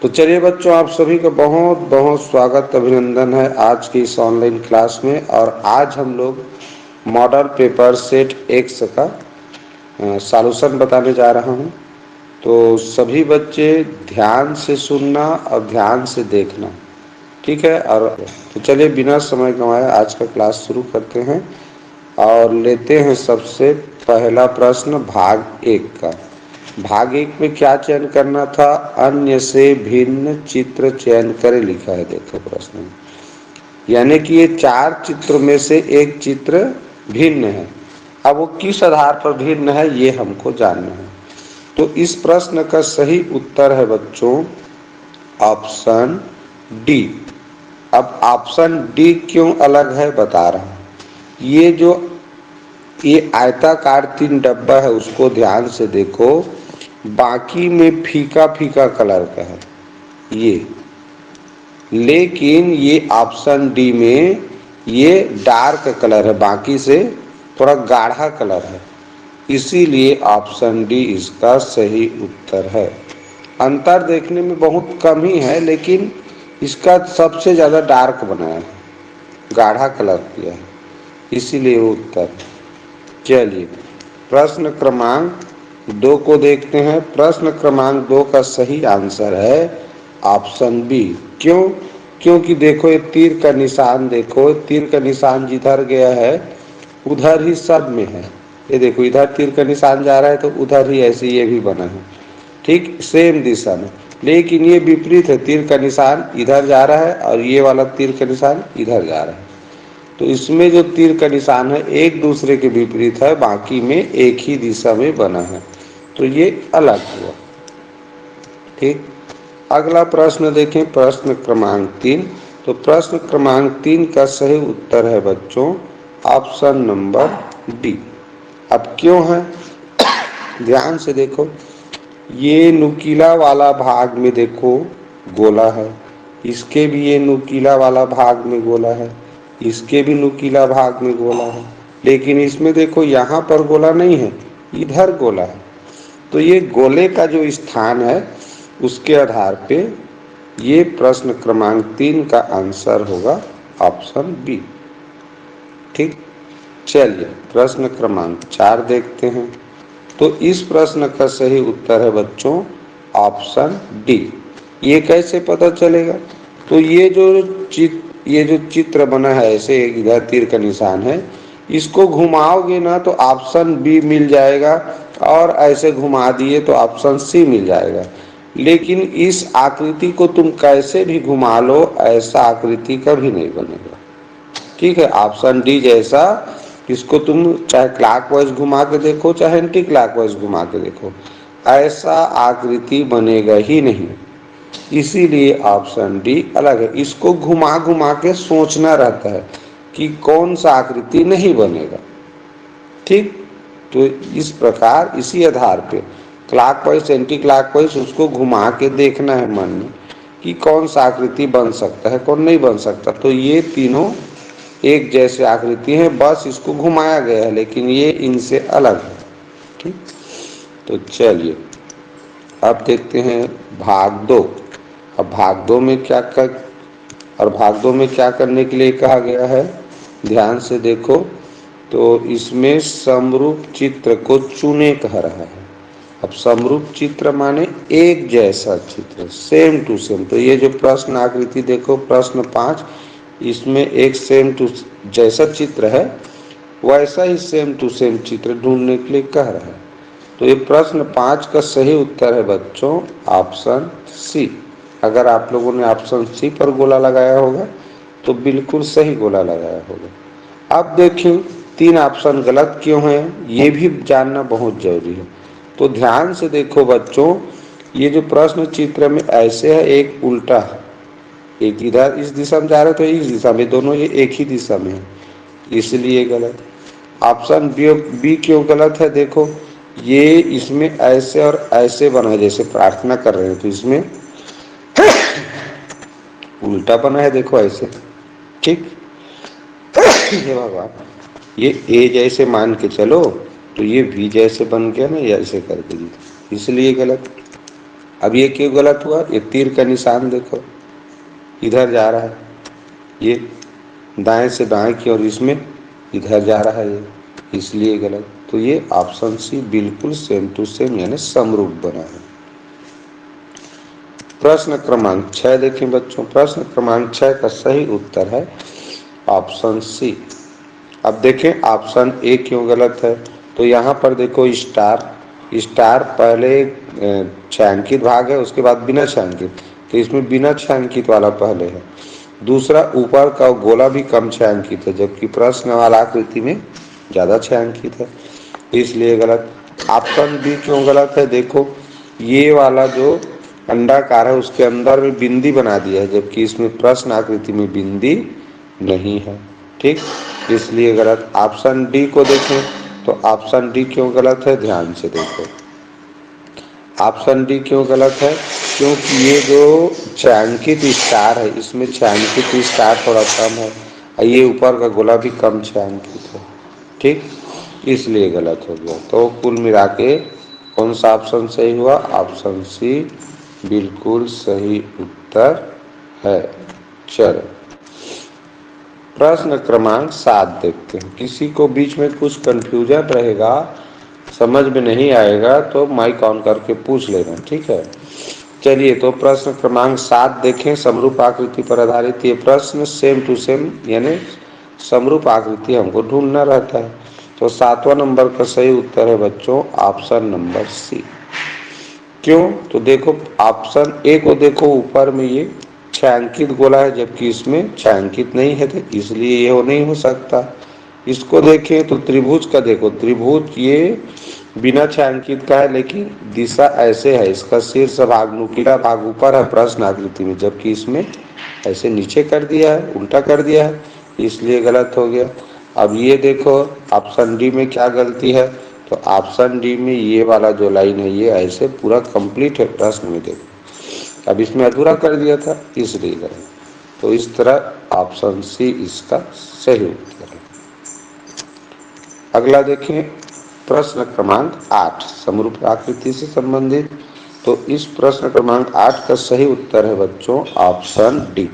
तो चलिए बच्चों, आप सभी का बहुत बहुत स्वागत अभिनंदन है आज की इस ऑनलाइन क्लास में। और आज हम लोग मॉडल पेपर सेट एक्स का सॉल्यूशन बताने जा रहा हूं। तो सभी बच्चे ध्यान से सुनना और ध्यान से देखना, ठीक है। और तो चलिए बिना समय गंवाए आज का क्लास शुरू करते हैं और लेते हैं सबसे पहला प्रश्न भाग एक का। भाग एक में क्या चयन करना था? अन्य से भिन्न चित्र चयन करें लिखा है, देखो प्रश्न में। यानी कि ये चार चित्र में से एक चित्र भिन्न है। अब वो किस आधार पर भिन्न है ये हमको जानना है। तो इस प्रश्न का सही उत्तर है बच्चों ऑप्शन डी। अब ऑप्शन डी क्यों अलग है बता रहा हूं। ये आयताकार तीन डब्बा है, उसको ध्यान से देखो। बाकी में फीका फीका कलर का है ये, लेकिन ये ऑप्शन डी में ये डार्क कलर है, बाकी से थोड़ा गाढ़ा कलर है, इसीलिए ऑप्शन डी इसका सही उत्तर है। अंतर देखने में बहुत कम ही है, लेकिन इसका सबसे ज्यादा डार्क बनाया है, गाढ़ा कलर किया है, इसीलिए उत्तर। चलिए प्रश्न क्रमांक 2 को देखते हैं। प्रश्न क्रमांक 2 का सही आंसर है ऑप्शन बी। क्यों? क्योंकि देखो ये तीर का निशान, देखो तीर का निशान जिधर गया है उधर ही सब में है। ये देखो इधर तीर का निशान जा रहा है तो उधर ही ऐसे ये भी बना है, ठीक सेम दिशा में। लेकिन ये विपरीत है, तीर का निशान इधर जा रहा है और ये वाला तीर का निशान इधर जा रहा है। तो इसमें जो तीर का निशान है एक दूसरे के विपरीत है, बाकी में एक ही दिशा में बना है, तो ये अलग हुआ, ठीक। अगला प्रश्न देखें, प्रश्न क्रमांक 3। तो प्रश्न क्रमांक 3 का सही उत्तर है बच्चों ऑप्शन नंबर डी। अब क्यों है ध्यान से देखो। ये नुकीला वाला भाग में देखो गोला है, इसके भी ये नुकीला वाला भाग में गोला है, इसके भी नुकीला भाग में गोला है, लेकिन इसमें देखो यहाँ पर गोला नहीं है, इधर गोला है। तो ये गोले का जो स्थान है उसके आधार पे ये प्रश्न क्रमांक 3 का आंसर होगा ऑप्शन बी, ठीक। चलिए प्रश्न क्रमांक 4 देखते हैं। तो इस प्रश्न का सही उत्तर है बच्चों ऑप्शन डी। ये कैसे पता चलेगा? तो ये जो चित्र बना है ऐसे, इधर तीर का निशान है, इसको घुमाओगे ना तो ऑप्शन बी मिल जाएगा, और ऐसे घुमा दिए तो ऑप्शन सी मिल जाएगा। लेकिन इस आकृति को तुम कैसे भी घुमा लो, ऐसा आकृति कभी नहीं बनेगा, ठीक है। ऑप्शन डी जैसा इसको तुम चाहे क्लॉकवाइज घुमा के देखो, चाहे एंटी क्लॉकवाइज घुमा के देखो, ऐसा आकृति बनेगा ही नहीं, इसीलिए ऑप्शन डी अलग है। इसको घुमा घुमा के सोचना रहता है कि कौन सा आकृति नहीं बनेगा, ठीक। तो इस प्रकार इसी आधार पे क्लॉकवाइज एंटी क्लॉकवाइज उसको घुमा के देखना है मन में कि कौन सा आकृति बन सकता है, कौन नहीं बन सकता। तो ये तीनों एक जैसे आकृति है, बस इसको घुमाया गया है, लेकिन ये इनसे अलग है, ठीक। तो चलिए अब देखते हैं भाग 2। अब भाग 2 में क्या कर और भाग 2 में क्या करने के लिए कहा गया है, ध्यान से देखो। तो इसमें समरूप चित्र को चुने कह रहा है। अब समरूप चित्र माने एक जैसा चित्र, सेम टू सेम। तो ये जो प्रश्न आकृति देखो प्रश्न 5, इसमें एक सेम टू जैसा चित्र है, वैसा ही सेम टू सेम चित्र ढूंढने के लिए कह रहा है। तो ये प्रश्न 5 का सही उत्तर है बच्चों ऑप्शन सी। अगर आप लोगों ने ऑप्शन सी पर गोला लगाया होगा तो बिल्कुल सही गोला लगाया होगा। अब देखें 3 ऑप्शन गलत क्यों हैं, ये भी जानना बहुत जरूरी है। तो ध्यान से देखो बच्चों, ये जो प्रश्न चित्र में ऐसे है, एक उल्टा है, एक इधर इस दिशा में जा रहा है तो इस दिशा में, दोनों ये एक ही दिशा में है, इसलिए गलत। ऑप्शन बी क्यों गलत है? देखो ये इसमें ऐसे और ऐसे बना है, जैसे प्रार्थना कर रहे हैं तो इसमें उल्टा बना है, देखो ऐसे, ठीक। हे भगवान, ये ए जैसे मान के चलो तो ये भी जैसे बन गया ना, ऐसे कर देंगे, इसलिए गलत। अब ये क्यों गलत हुआ, ये तीर का निशान देखो इधर जा रहा है, ये दाएं से बाएं की और इसमें इधर जा रहा है, ये इसलिए गलत। तो ये ऑप्शन सी बिल्कुल सेम टू सेम यानी समरूप बना है। प्रश्न क्रमांक 6 देखें बच्चों, प्रश्न क्रमांक 6 का सही उत्तर है ऑप्शन सी। अब देखें ऑप्शन ए क्यों गलत है, तो यहाँ पर देखो स्टार, स्टार पहले छायांकित भाग है, उसके बाद बिना छायांकित, तो इसमें बिना छायांकित वाला पहले है। दूसरा ऊपर का गोला भी कम छायांकित है, जबकि प्रश्न वाला आकृति में ज़्यादा छायांकित है, इसलिए गलत। ऑप्शन बी क्यों गलत है, देखो ये वाला जो अंडाकार है उसके अंदर में बिंदी बना दिया है, जबकि इसमें प्रश्न आकृति में बिंदी नहीं है, ठीक, इसलिए गलत। ऑप्शन डी को देखें तो ऑप्शन डी क्यों गलत है, ध्यान से देखो ऑप्शन डी क्यों गलत है, क्योंकि ये जो छायांकित स्टार है इसमें छायांकित स्टार थोड़ा कम है और ये ऊपर का गोला भी कम छायांकित है, ठीक, इसलिए गलत हो गया। तो कुल मिला के कौन सा ऑप्शन सही हुआ, ऑप्शन सी बिल्कुल सही उत्तर है। चलो प्रश्न क्रमांक 7 देखते हैं। किसी को बीच में कुछ कंफ्यूजन रहेगा, समझ में नहीं आएगा तो माइक ऑन करके पूछ लेना, ठीक है। चलिए तो प्रश्न क्रमांक 7 देखें, समरूप आकृति पर आधारित ये प्रश्न सेम टू सेम यानी समरूप आकृति हमको ढूंढना रहता है। तो 7वां नंबर का सही उत्तर है बच्चों ऑप्शन नंबर सी। क्यों, तो देखो ऑप्शन ए को देखो, ऊपर में ये छायांकित गोला है जबकि इसमें छायांकित नहीं है, तो इसलिए ये हो नहीं हो सकता। इसको देखें तो त्रिभुज का देखो, त्रिभुज ये बिना छायांकित का है लेकिन दिशा ऐसे है, इसका शीर्ष भाग नुकीला भाग ऊपर है प्रश्न आकृति में, जबकि इसमें ऐसे नीचे कर दिया है, उल्टा कर दिया है, इसलिए गलत हो गया। अब ये देखो ऑप्शन डी में क्या गलती है, तो ऑप्शन डी में ये वाला जो लाइन है ये ऐसे पूरा कंप्लीट है प्रश्न में, देखो अब इसमें अधूरा कर दिया था इसलिए गलत। तो इस तरह ऑप्शन सी इसका सही उत्तर है। अगला देखें प्रश्न क्रमांक 8 समरूप आकृति से संबंधित। तो इस प्रश्न क्रमांक 8 का सही उत्तर है बच्चों ऑप्शन डी।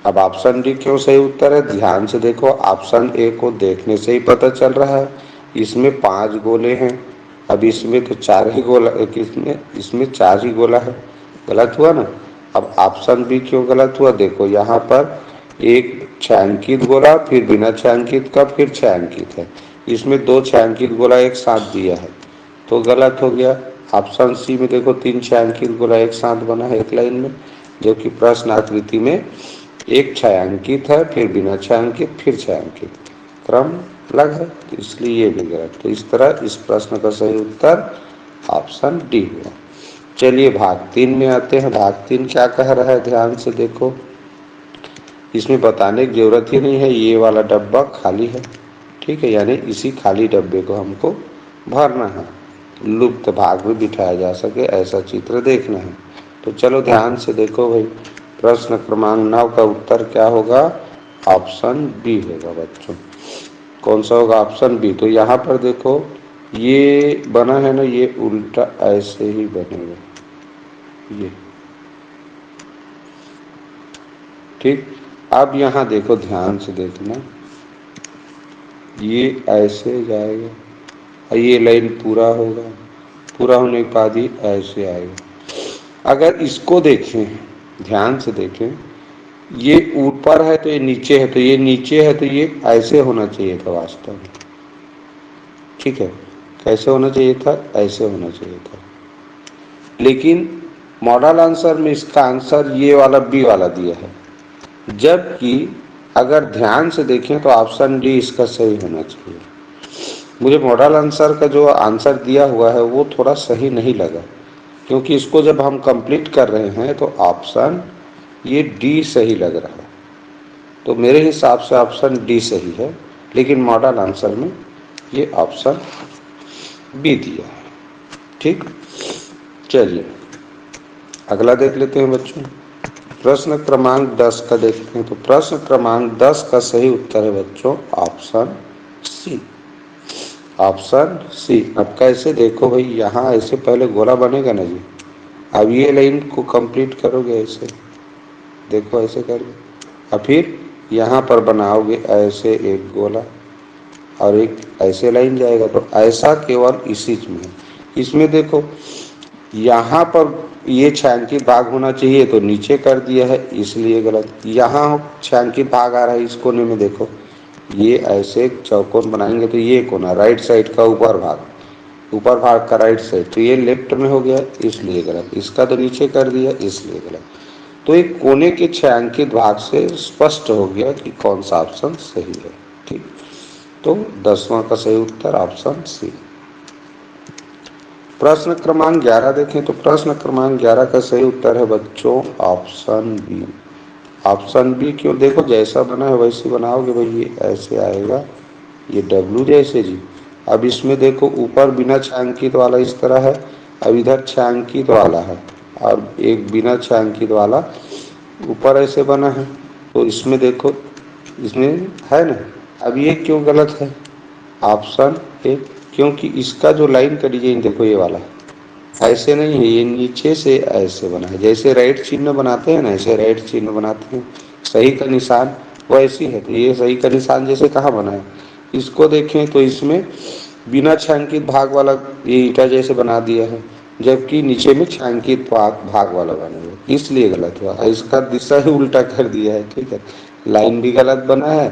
अब ऑप्शन डी क्यों सही उत्तर है, ध्यान से देखो ऑप्शन ए को देखने से ही पता चल रहा है, इसमें 5 गोले हैं, अब इसमें तो 4 ही गोला, इसमें 4 ही गोला है, गलत हुआ ना। अब ऑप्शन बी क्यों गलत हुआ, देखो यहाँ पर एक छायांकित गोला फिर बिना छायांकित का फिर छायांकित है, इसमें 2 छायांकित गोला एक साथ दिया है तो गलत हो गया। ऑप्शन सी में देखो 3 छायांकित गोला एक साथ बना है एक लाइन में, जबकि प्रश्न आकृति में एक छायांकित है फिर बिना छायांकित फिर छायांकित, क्रम अलग है, तो इसलिए ये भी गलत। तो इस तरह इस प्रश्न का सही उत्तर ऑप्शन डी हुआ। चलिए भाग 3 में आते हैं। भाग 3 क्या कह रहा है, ध्यान से देखो, इसमें बताने की जरूरत ही नहीं है, ये वाला डब्बा खाली है, ठीक है, यानी इसी खाली डब्बे को हमको भरना है, लुप्त भाग में बिठाया जा सके ऐसा चित्र देखना है। तो चलो ध्यान से देखो भाई, प्रश्न क्रमांक 9 का उत्तर क्या होगा, ऑप्शन बी होगा बच्चों। कौन सा होगा, ऑप्शन बी। तो यहाँ पर देखो ये बना है ना, ये उल्टा ऐसे ही बनेगा, ये ठीक। अब यहाँ देखो ध्यान से देखना, ये ऐसे जाएगा और ये लाइन पूरा होगा, पूरा होने के बाद ही ऐसे आएगा। अगर इसको देखें, ध्यान से देखें, ये ऊपर है तो ये नीचे है, तो ये नीचे है तो ये ऐसे होना चाहिए था वास्तव में, ठीक है, कैसे होना चाहिए था, ऐसे होना चाहिए था, लेकिन मॉडल आंसर में इसका आंसर ये वाला बी वाला दिया है, जबकि अगर ध्यान से देखें तो ऑप्शन डी इसका सही होना चाहिए। मुझे मॉडल आंसर का जो आंसर दिया हुआ है वो थोड़ा सही नहीं लगा, क्योंकि इसको जब हम कंप्लीट कर रहे हैं तो ऑप्शन ये डी सही लग रहा है, तो मेरे हिसाब से ऑप्शन डी सही है, लेकिन मॉडल आंसर में ये ऑप्शन बी दिया है, ठीक। चलिए अगला देख लेते हैं बच्चों, प्रश्न क्रमांक 10 का देखते हैं। तो प्रश्न क्रमांक 10 का सही उत्तर है बच्चों ऑप्शन सी, ऑप्शन सी। अब कैसे, देखो भाई यहाँ ऐसे पहले गोला बनेगा ना जी, अब ये लाइन को कंप्लीट करोगे ऐसे, देखो ऐसे करके, और फिर यहाँ पर बनाओगे ऐसे एक गोला और एक ऐसे लाइन जाएगा। तो ऐसा केवल इसी में है। इसमें देखो यहाँ पर ये छायांकित भाग होना चाहिए तो नीचे कर दिया है इसलिए गलत। यहाँ छायांकित भाग आ रहा है इस कोने में, देखो ये ऐसे चौकोन बनाएंगे तो ये कोना राइट साइड का ऊपर भाग, ऊपर भाग का राइट साइड, तो ये लेफ्ट में हो गया इसलिए गलत। इसका तो नीचे कर दिया इसलिए गलत। तो एक कोने के छायांकित भाग से स्पष्ट हो गया कि कौन सा ऑप्शन सही है। ठीक, तो 10वां का सही उत्तर ऑप्शन सी। प्रश्न क्रमांक 11 देखें तो प्रश्न क्रमांक 11 का सही उत्तर है बच्चों ऑप्शन बी। ऑप्शन बी क्यों, देखो जैसा बना है वैसे बनाओगे भाई, ये ऐसे आएगा, ये डब्लू जैसे जी। अब इसमें देखो ऊपर बिना छायांकित वाला इस तरह है, अब इधर छायांकित वाला है और एक बिना छायांकित वाला ऊपर ऐसे बना है। तो इसमें देखो इसमें है ना, अब ये क्यों गलत है ऑप्शन ए, क्योंकि इसका जो लाइन का डिजाइन देखो ये वाला ऐसे नहीं है, ये नीचे से ऐसे बना है। जैसे राइट चिन्ह बनाते हैं ना, ऐसे राइट चिन्ह बनाते हैं, सही का निशान वैसी है। तो ये सही का निशान जैसे कहाँ बना है, इसको देखें तो इसमें बिना छायांकित भाग वाला ये ईटा जैसे बना दिया है, जबकि नीचे में छायांकित भाग वाला बना हुआ है, इसलिए गलत हुआ। इसका दिशा ही उल्टा कर दिया है। ठीक है, लाइन भी गलत बना है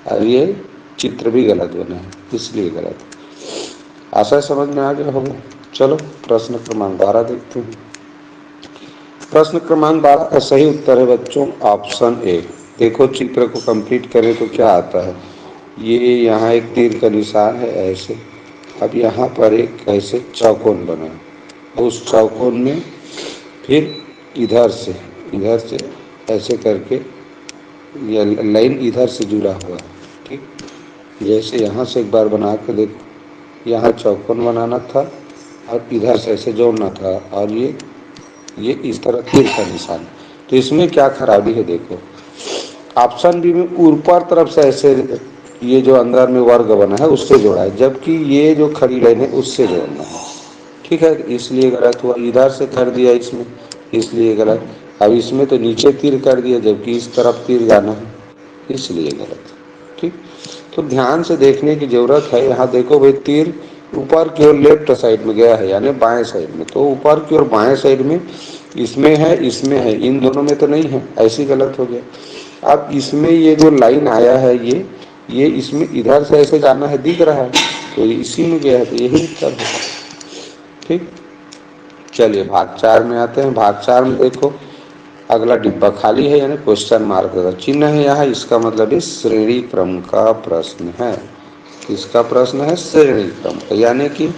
और ये चित्र भी गलत बना है, इसलिए गलत। आशा समझ में आ गया होगा। चलो प्रश्न क्रमांक 12 देखते हैं। प्रश्न क्रमांक 12 का सही उत्तर है बच्चों ऑप्शन ए। देखो चित्र को कंप्लीट करें तो क्या आता है, ये यहाँ एक तीर का निशान है ऐसे, अब यहाँ पर एक ऐसे चौकोन बना है, उस चौकोन में फिर इधर से ऐसे करके ये लाइन इधर से जुड़ा हुआ है। ठीक, जैसे यहाँ से एक बार बना के देखो, यहाँ चौकोन बनाना था और इधर से ऐसे जोड़ना था, और ये इस तरह तीर का निशान। तो इसमें क्या खराबी है देखो, ऑप्शन बी में ऊपर तरफ से ऐसे ये जो अंदर में वर्ग बना है उससे जोड़ा है, जबकि ये जो खड़ी लाइन है उससे जोड़ना है। ठीक है, इसलिए गलत हुआ। इधर से कर दिया इसमें, इसलिए गलत। अब इसमें तो नीचे तीर कर दिया जबकि इस तरफ तीर जाना है, इसलिए गलत। ठीक, तो ध्यान से देखने की जरूरत है। यहाँ देखो भाई तीर ऊपर की ओर लेफ्ट साइड में गया है यानी बाएं साइड में, तो ऊपर की ओर बाएं साइड में इसमें है, इन दोनों में तो नहीं है, ऐसी गलत हो गया। अब इसमें ये जो लाइन आया है ये इसमें इधर से ऐसे जाना है, दिख रहा है, तो इसी में गया है, तो यही उत्तर है। ठीक, चलिए भाग 4 में आते हैं। भाग 4 में देखो अगला डिब्बा खाली है यानी क्वेश्चन मार्क का चिन्ह है यहाँ, इसका मतलब ये श्रेणी क्रम का प्रश्न है। इसका प्रश्न है श्रेणी क्रम का, यानी कि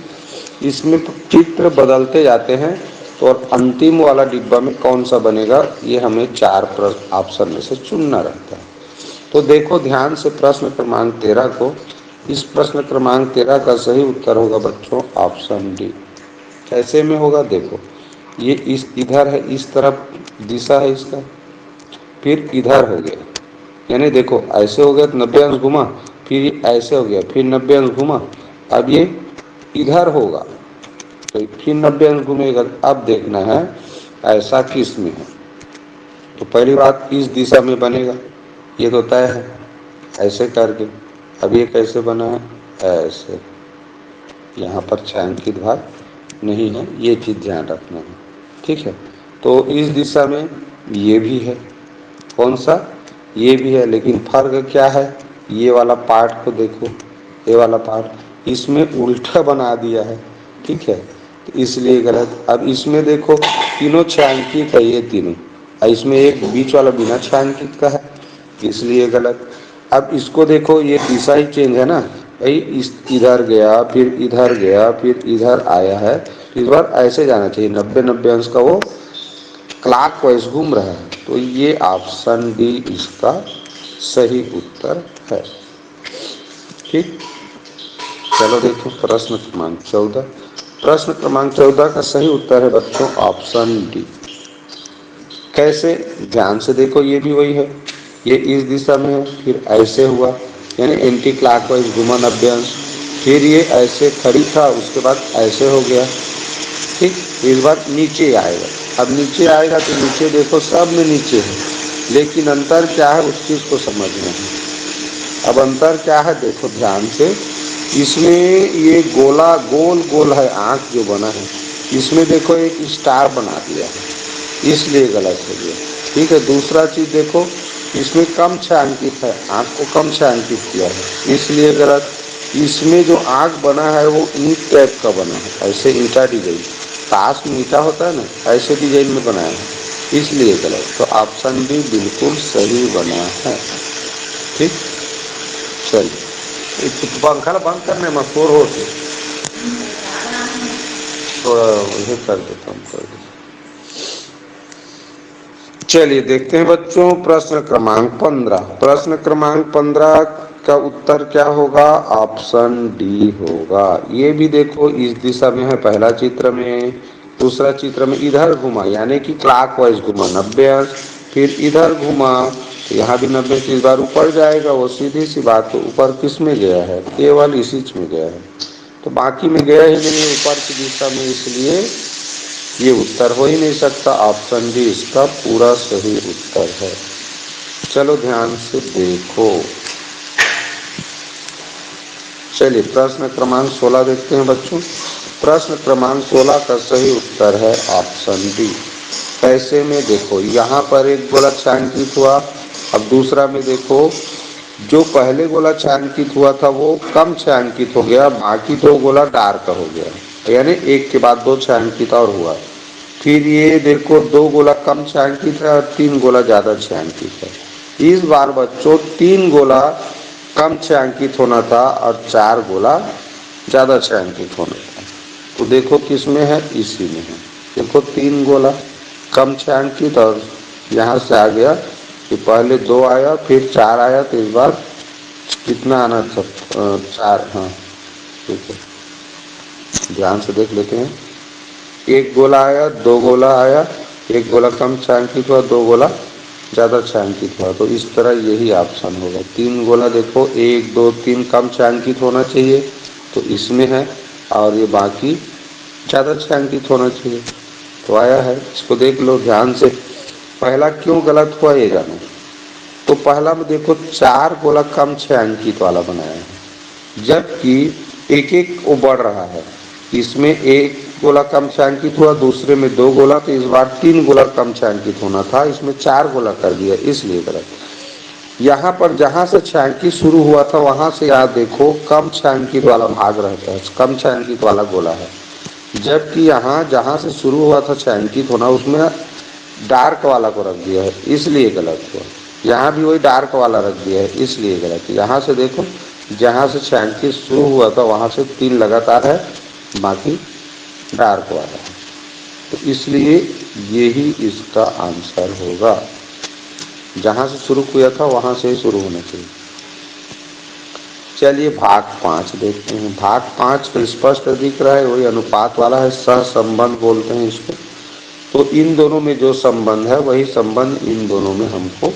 इसमें चित्र बदलते जाते हैं, तो और अंतिम वाला डिब्बा में कौन सा बनेगा ये हमें 4 ऑप्शन में से चुनना रहता है। तो देखो ध्यान से प्रश्न क्रमांक 13 को, इस प्रश्न क्रमांक 13 का सही उत्तर होगा बच्चों ऑप्शन डी। कैसे में होगा देखो, ये इस इधर है, इस तरफ दिशा है इसका, फिर इधर हो गया, यानी देखो ऐसे हो गया तो 90 अंश घुमा, फिर ये ऐसे हो गया, फिर 90 अंश घुमा, अब ये इधर होगा तो फिर 90 अंश घूमेगा। अब देखना है ऐसा किस में है, तो पहली बात इस दिशा में बनेगा, ये तो तय है ऐसे करके। अब ये कैसे बना है, ऐसे, यहाँ पर छायांकित भाग नहीं है, ये चीज़ ध्यान रखना है। ठीक है, तो इस दिशा में ये भी है, कौन सा, ये भी है, लेकिन फर्क क्या है, ये वाला पार्ट को देखो, ये वाला पार्ट इसमें उल्टा बना दिया है। ठीक है, तो इसलिए गलत। अब इसमें देखो तीनों छायांकित है, ये तीनों, इसमें एक बीच वाला बिना छायांकित का है, इसलिए गलत। अब इसको देखो ये दिशा ही चेंज है ना भाई, इस इधर गया फिर इधर गया फिर इधर आया है, तो इस बार ऐसे जाना चाहिए, 90 अंश का वो क्लॉक वाइज घूम रहा है। तो ये ऑप्शन डी इसका सही उत्तर है। ठीक, चलो देखो प्रश्न क्रमांक 14। प्रश्न क्रमांक 14 का सही उत्तर है बच्चों ऑप्शन डी। कैसे, ध्यान से देखो, ये भी वही है, ये इस दिशा में है, फिर ऐसे हुआ यानी एंटी क्लॉकवाइज घुमा 90 अंश, फिर ये ऐसे खड़ी था, उसके बाद ऐसे हो गया। ठीक, इस बार नीचे आएगा, अब नीचे आएगा तो नीचे देखो सब में नीचे है, लेकिन अंतर क्या है उस चीज़ को समझना है। अब अंतर क्या है देखो ध्यान से, इसमें ये गोला गोल गोल है आँख जो बना है, इसमें देखो एक स्टार बना दिया है, इसलिए गलत हो गया। ठीक है, दूसरा चीज़ देखो, इसमें कम छायांकित है, आँख को कम छायांकित किया है, इसलिए गलत। इसमें जो आँख बना है वो ईंट टाइप का बना है, ऐसे ईंटा डिजाइन, ताश में ईंटा होता है ना, ऐसे डिजाइन में बनाया है, इसलिए गलत। तो ऑप्शन डी बिल्कुल सही बना है। ठीक, चलिए पंखा बंद करने में शोर हो थोड़ा ये कर देता हूँ, कर देता। चलिए देखते हैं बच्चों प्रश्न क्रमांक 15। प्रश्न क्रमांक 15 का उत्तर क्या होगा? ऑप्शन डी होगा। ये भी देखो इस दिशा में है पहला चित्र में, दूसरा चित्र में इधर घुमा यानी कि क्लॉकवाइज घुमा 90 अंश, फिर इधर घुमा तो यहाँ भी 90 से इस बार ऊपर जाएगा, वो सीधी सी बात। तो ऊपर किस में गया है? केवल इसी में गया है, तो बाकी में गया ही नहीं ऊपर की दिशा में, इसलिए ये उत्तर हो ही नहीं सकता। ऑप्शन डी इसका पूरा सही उत्तर है। चलो ध्यान से देखो, चलिए प्रश्न क्रमांक 16 देखते हैं बच्चों। प्रश्न क्रमांक 16 का सही उत्तर है ऑप्शन डी। कैसे में देखो, यहाँ पर एक गोला छायांकित हुआ, अब दूसरा में देखो जो पहले गोला छायांकित हुआ था वो कम छायांकित हो गया, बाकी दो गोला डार्क हो गया, यानी एक के बाद दो छायांकित और हुआ। फिर ये देखो दो गोला कम छायांकित है और तीन गोला ज्यादा छायांकित है। इस बार बच्चों तीन गोला कम छायांकित होना था और चार गोला ज्यादा छायांकित होना था। तो देखो किस में है? इसी में है। देखो तीन गोला कम छायांकित और यहाँ से आ गया कि पहले दो आया फिर चार आया, तो इस बार कितना आना था? चार। हाँ ठीक है, ध्यान से देख लेते हैं। एक गोला आया, दो गोला आया, एक गोला कम छायांकित हुआ, दो गोला ज़्यादा छायांकित हुआ, तो इस तरह यही ऑप्शन होगा। तीन गोला देखो, एक दो तीन कम छायांकित होना चाहिए तो इसमें है, और ये बाकी ज़्यादा छायांकित होना चाहिए तो आया है। इसको देख लो ध्यान से, पहला क्यों गलत हुआ ये जानो। तो पहला में देखो चार गोला कम छायांकित वाला बनाया है, जबकि एक एक वो बढ़ रहा है। इसमें एक गोला कम छायांकित हुआ, दूसरे में दो गोला, तो इस बार तीन गोला कम छायांकित होना था, इसमें चार गोला कर दिया, इसलिए गलत। यहाँ पर जहाँ से छायांकित शुरू हुआ था वहां से याद देखो कम छायांकित वाला भाग रहता है, कम छायांकित वाला गोला है, जबकि यहाँ जहाँ से शुरू हुआ था छायांकित होना उसमें डार्क वाला को रख दिया है, इसलिए गलत हुआ। यहाँ भी वही डार्क वाला रख दिया है, इसलिए गलत। यहाँ से देखो जहाँ से छायांकित शुरू हुआ था वहां से तीन लगातार है, बाकी डार्क वाला है, तो इसलिए यही इसका आंसर होगा। जहां से शुरू किया था वहां से ही शुरू होना चाहिए। चलिए भाग 5 देखते हैं। भाग 5 तो स्पष्ट दिख रहा है, वही अनुपात वाला है, सहसंबंध बोलते हैं इसको। तो इन दोनों में जो संबंध है वही संबंध इन दोनों में हमको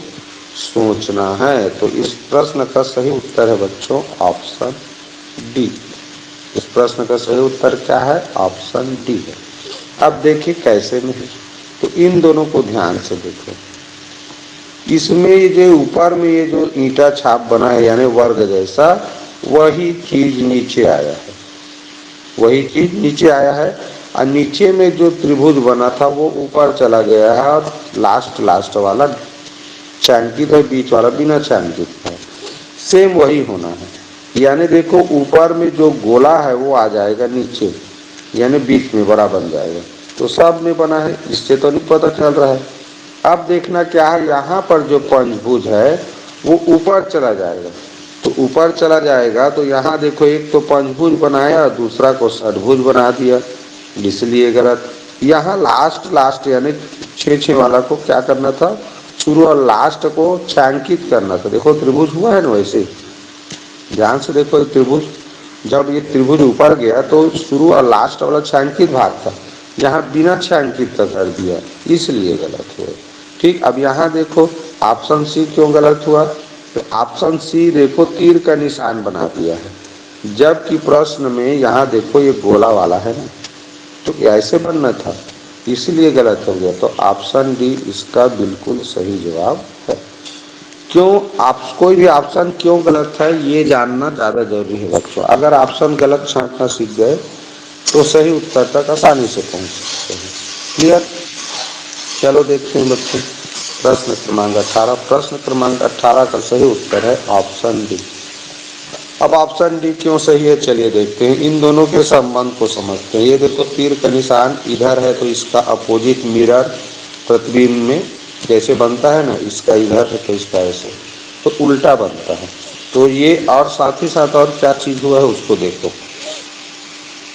सोचना है। तो इस प्रश्न का सही उत्तर है बच्चों ऑप्शन डी। इस प्रश्न का सही उत्तर क्या है? ऑप्शन डी है। अब देखिए कैसे में है, तो इन दोनों को ध्यान से देखो। इसमें ये जो ऊपर में ये जो ईंटा छाप बना है यानी वर्ग जैसा, वही चीज नीचे आया है, वही चीज नीचे आया है, और नीचे में जो त्रिभुज बना था वो ऊपर चला गया है, और लास्ट वाला छायांकित है, बीच वाला बिना छायांकित है। सेम वही होना है, यानी देखो ऊपर में जो गोला है वो आ जाएगा नीचे, यानी बीच में बड़ा बन जाएगा। तो सब में बना है, इससे तो नहीं पता चल रहा है। अब देखना क्या है, यहाँ पर जो पंचभुज है वो ऊपर चला जाएगा, तो ऊपर चला जाएगा तो यहाँ देखो एक तो पंचभुज बनाया, दूसरा को षटभुज बना दिया, इसलिए गलत। यहाँ लास्ट यानी 6 वाला को क्या करना था? शुरू और लास्ट को छायांकित करना था। देखो त्रिभुज हुआ है ना, वैसे ध्यान से देखो त्रिभुज, जब ये त्रिभुज ऊपर गया तो शुरू और लास्ट वाला छायांकित भाग था, यहाँ बिना छायांकित का कर दिया, इसलिए गलत हुआ। ठीक, अब यहाँ देखो ऑप्शन सी क्यों गलत हुआ? तो ऑप्शन सी देखो तीर का निशान बना दिया है, जबकि प्रश्न में यहाँ देखो ये गोला वाला है ना, तो ऐसे बनना था, इसलिए गलत हो गया। तो ऑप्शन डी इसका बिल्कुल सही जवाब है। क्यों आप कोई भी ऑप्शन क्यों गलत है ये जानना ज्यादा जरूरी है बच्चों। अगर ऑप्शन गलत छांटना सीख गए तो सही उत्तर तक आसानी से पहुंच सकते हैं। क्लियर? चलो देखते हैं बच्चों प्रश्न क्रमांक 18। प्रश्न क्रमांक 18 का सही उत्तर है ऑप्शन डी। अब ऑप्शन डी क्यों सही है चलिए देखते हैं। इन दोनों के संबंध को समझते हैं। ये देखो तीर का निशान इधर है तो इसका अपोजिट मिरर प्रतिबिंब में जैसे बनता है ना, इसका इधर है तो इसका ऐसे, तो उल्टा बनता है। तो ये और साथ ही साथ और क्या चीज हुआ है उसको देखो।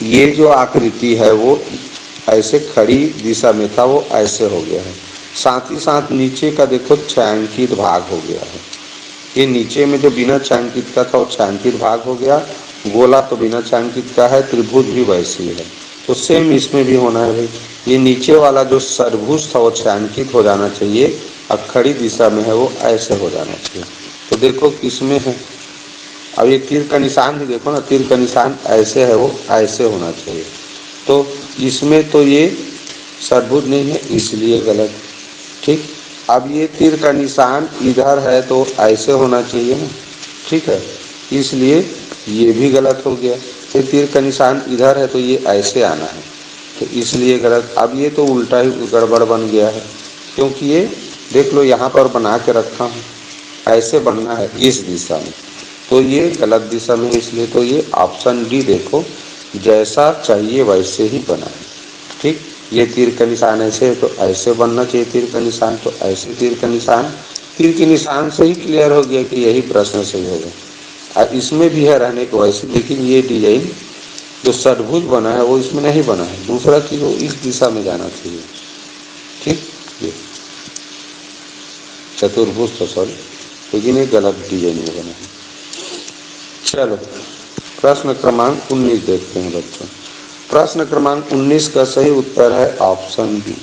ये जो आकृति है वो ऐसे खड़ी दिशा में था, वो ऐसे हो गया है। साथ ही साथ नीचे का देखो छायांकित भाग हो गया है। ये नीचे में जो बिना छायांकित का था वो छायांकित भाग हो गया। गोला तो बिना छायांकित का है, त्रिभुज भी वैसे ही है, तो सेम इसमें भी होना है भाई। ये नीचे वाला जो सर्वभुज था वो छायांकित हो जाना चाहिए, अब खड़ी दिशा में है वो ऐसे हो जाना चाहिए। तो देखो किसमें है, अब ये तीर का निशान भी देखो ना, तीर का निशान ऐसे है वो ऐसे होना चाहिए। तो इसमें तो ये सर्वभुज नहीं है इसलिए गलत। ठीक, अब ये तीर का निशान इधर है तो ऐसे होना चाहिए ना, ठीक है, इसलिए ये भी गलत हो गया। ये तीर का निशान इधर है तो ये ऐसे आना है, तो इसलिए गलत। अब ये तो उल्टा ही गड़बड़ बन गया है, क्योंकि ये देख लो यहाँ पर बना के रखा हूँ, ऐसे बनना है इस दिशा में, तो ये गलत दिशा में, इसलिए तो ये ऑप्शन डी देखो जैसा चाहिए वैसे ही बना है। ठीक, ये तीर का निशान ऐसे है तो ऐसे बनना चाहिए, तीर का निशान तो ऐसे, तीर का निशान, तीर के निशान से ही क्लियर हो गया कि यही प्रश्न सही होगा। और इसमें भी है रहने को वैसे, लेकिन ये डिजाइन जो षटभुज बना है वो इसमें नहीं बना है, दूसरा चीज वो इस दिशा में जाना चाहिए। ठीक, ये चतुर्भुज तो सॉरी, लेकिन ये गलत डिजाइन में बना है। चलो प्रश्न क्रमांक 19 देखते हैं बच्चों। प्रश्न क्रमांक 19 का सही उत्तर है ऑप्शन बी।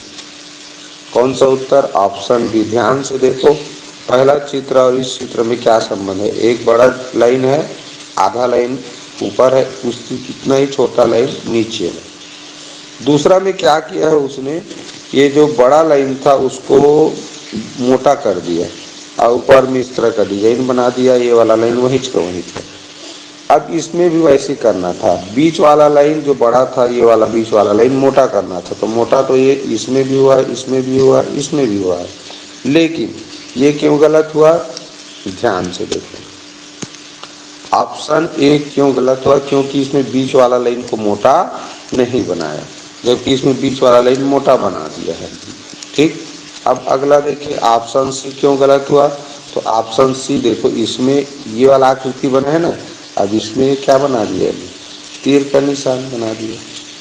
कौन सा उत्तर? Option B. ध्यान से देखो पहला चित्र और इस चित्र में क्या संबंध है। एक बड़ा लाइन है, आधा लाइन ऊपर है, उसकी कितना ही छोटा लाइन नीचे है। दूसरा में क्या किया है उसने, ये जो बड़ा लाइन था उसको मोटा कर दिया और ऊपर में इस तरह का डिजाइन बना दिया, ये वाला लाइन वहीं का वहीं था। अब इसमें भी वैसे करना था, बीच वाला लाइन जो बड़ा था ये वाला बीच वाला लाइन मोटा करना था, तो मोटा तो ये इसमें भी हुआ, इसमें भी हुआ, इसमें भी हुआ है, लेकिन ये क्यों गलत हुआ? ध्यान से देखो ऑप्शन ए क्यों गलत हुआ, क्योंकि इसमें बीच वाला लाइन को मोटा नहीं बनाया, जबकि इसमें बीच वाला लाइन मोटा बना दिया है। ठीक, अब अगला देखिए ऑप्शन सी क्यों गलत हुआ। तो ऑप्शन सी देखो, इसमें ये वाला आकृति बना है ना, अब इसमें क्या बना दिया, तीर का निशान बना दिया,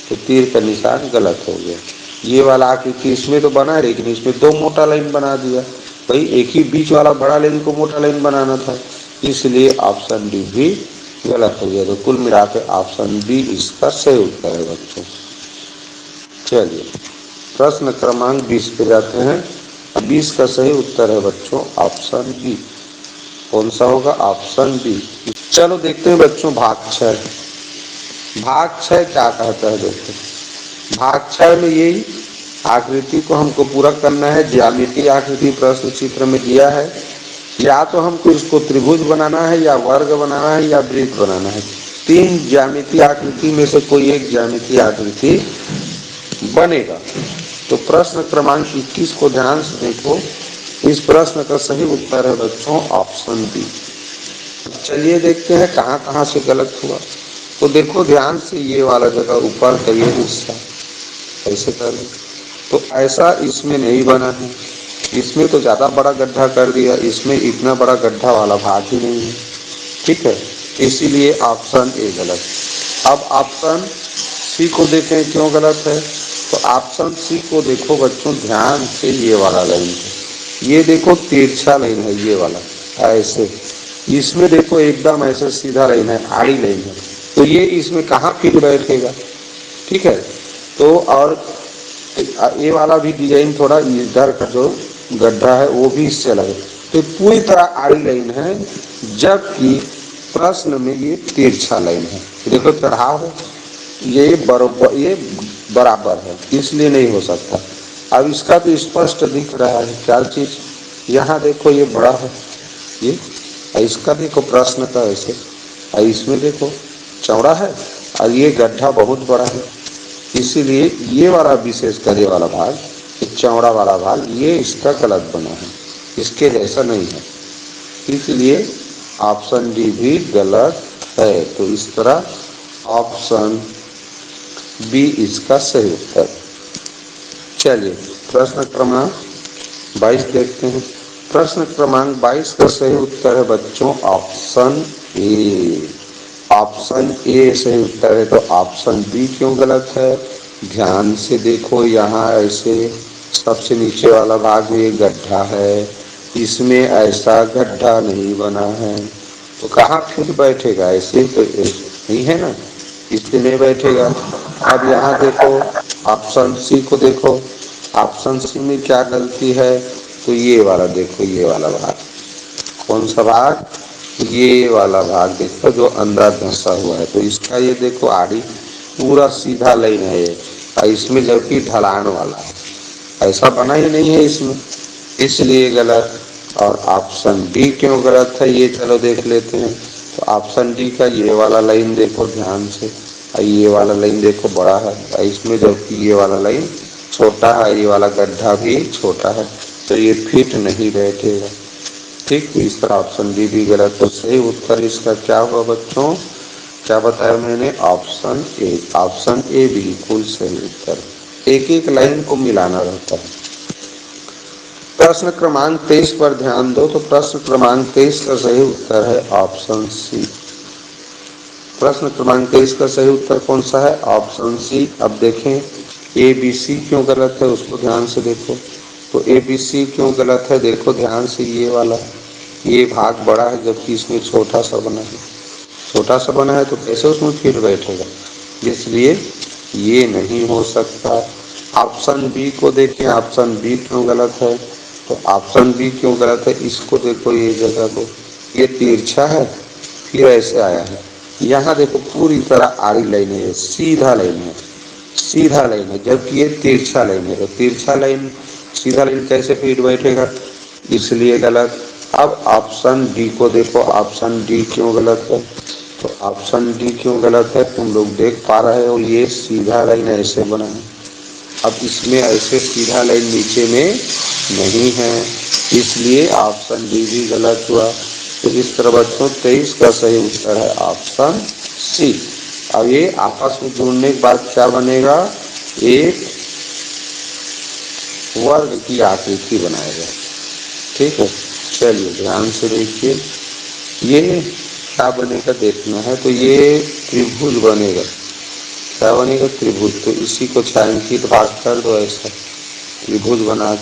तो तीर का निशान गलत हो गया। ये वाला आकृति इसमें तो बना है, लेकिन इसमें दो मोटा लाइन बना दिया, भाई एक ही बीच वाला बड़ा लाइन को मोटा लाइन बनाना था, इसलिए ऑप्शन डी भी गलत हो गया। तो कुल मिला के ऑप्शन डी इसका सही उत्तर है बच्चों। चलिए प्रश्न क्रमांक 20 पे जाते हैं। 20 का सही उत्तर है बच्चों ऑप्शन बी। कौन सा होगा? Option B. चलो देखते हैं बच्चों भाग 6। भाग 6 क्या कहता है देखो। भाग 6 में यही आकृति को हमको पूरा करना है। ज्यामितीय आकृति प्रश्न चित्र में दिया है, या तो हमको इसको त्रिभुज बनाना है, या वर्ग बनाना है, या वृत्त बनाना है। तीन ज्यामितीय आकृति में से कोई एक ज्यामितीय आकृति बनेगा। तो प्रश्न क्रमांक 21 को ध्यान से देखो। इस प्रश्न का सही उत्तर है बच्चों ऑप्शन बी। चलिए देखते हैं कहाँ कहाँ से गलत हुआ। तो देखो ध्यान से, ये वाला जगह ऊपर का ये हिस्सा ऐसे कर दो, तो ऐसा इसमें नहीं बना है। इसमें तो ज्यादा बड़ा गड्ढा कर दिया, इसमें इतना बड़ा गड्ढा वाला भाग ही नहीं है। ठीक है, इसीलिए ऑप्शन ए गलत। अब ऑप्शन सी को देखें क्यों गलत है। तो ऑप्शन सी को देखो बच्चों ध्यान से, ये वाला लाइन है, ये देखो तिरछा लाइन है, ये वाला ऐसे, इसमें देखो एकदम ऐसे सीधा लाइन है, आड़ी लाइन है, तो ये इसमें कहाँ फिट बैठेगा। ठीक है, तो और ये वाला भी डिजाइन थोड़ा इधर का जो गड्ढा है वो भी इससे लगे, तो पूरी तरह आड़ी लाइन है, जबकि प्रश्न में ये तिरछा लाइन है। देखो चढ़ाव है, ये बराबर, ये बराबर है, इसलिए नहीं हो सकता। अब इसका तो स्पष्ट दिख रहा है क्या चीज, यहाँ देखो ये बड़ा है ये, इसका देखो प्रश्न का ऐसे, इसमें देखो चौड़ा है और ये गड्ढा बहुत बड़ा है, इसीलिए ये वाला विशेषकर ये वाला भाग, ये चौड़ा वाला भाग ये इसका गलत बना है, इसके जैसा नहीं है, इसलिए ऑप्शन डी भी गलत है। तो इस तरह ऑप्शन बी इसका सही उत्तर। चलिए प्रश्न क्रमांक 22 देखते हैं। प्रश्न क्रमांक 22 का सही उत्तर है बच्चों ऑप्शन ए। ऑप्शन ए सही उत्तर है, तो ऑप्शन बी क्यों गलत है? ध्यान से देखो, यहाँ ऐसे सबसे नीचे वाला भाग में एक गड्ढा है, इसमें ऐसा गड्ढा नहीं बना है, तो कहाँ फिर बैठेगा? ऐसे तो नहीं है ना, इसलिए नहीं बैठेगा। अब यहाँ देखो ऑप्शन सी को देखो, ऑप्शन सी में क्या गलती है? तो ये वाला देखो, ये वाला भाग, कौन सा भाग? ये वाला भाग देखो जो अंदर धंसा हुआ है, तो इसका ये देखो आड़ी पूरा सीधा लाइन है ये, और इसमें जबकि ढलान वाला है, ऐसा बना ही नहीं है इसमें, इसलिए गलत। और ऑप्शन डी क्यों गलत है ये चलो देख लेते हैं। तो ऑप्शन डी का ये वाला लाइन देखो ध्यान से, और ये वाला लाइन देखो बड़ा है, और इसमें जबकि ये वाला लाइन छोटा है, ये वाला गड्ढा भी छोटा है, तो ये फिट नहीं बैठेगा। ठीक, इस तरह ऑप्शन डी भी गलत। तो सही उत्तर इसका क्या हुआ बच्चों? क्या बताया मैंने? Option A. ऑप्शन ए बिल्कुल सही उत्तर। एक एक लाइन को मिलाना रहता है। प्रश्न क्रमांक 23 पर ध्यान दो। तो प्रश्न क्रमांक 23 का सही उत्तर है ऑप्शन सी। प्रश्न क्रमांक 23 का सही उत्तर कौन सा है? Option C. अब देखें ए बी सी क्यों गलत है उसको ध्यान से देखो। तो ए बी सी क्यों गलत है देखो ध्यान से, ये वाला ये भाग बड़ा है जबकि इसमें छोटा सा बना है, छोटा सा बना है, तो कैसे उसमें फिट बैठेगा? इसलिए ये नहीं हो सकता। ऑप्शन बी को देखें, ऑप्शन बी क्यों गलत है? तो ऑप्शन बी क्यों गलत है इसको देखो, ये जगह को, ये तिरछा है फिर ऐसे आया है, यहाँ देखो पूरी तरह आड़ी लाइन है, सीधा लाइन है, सीधा लाइन है, जबकि ये तिरछा लाइन है, तो तिरछा लाइन सीधा लाइन कैसे फिट बैठेगा? इसलिए गलत। अब ऑप्शन डी को देखो, ऑप्शन डी क्यों गलत है? तो ऑप्शन डी क्यों गलत है तुम लोग देख पा रहे हो, ये सीधा लाइन ऐसे बना है, अब इसमें ऐसे सीधा लाइन नीचे में नहीं है, इसलिए ऑप्शन डी भी गलत हुआ। तो इस तरह बच्चों 23 का सही उत्तर है ऑप्शन सी। अब ये आपस में जुड़ने के बाद क्या बनेगा? एक वर्ग की आकृति बनाएगा। ठीक है, चलिए ध्यान से देखिए, ये क्या बनेगा देखना है। तो ये त्रिभुज बनेगा, क्या बनेगा? त्रिभुज। तो इसी को छायांकित भाग कर दो, ऐसा त्रिभुज बना,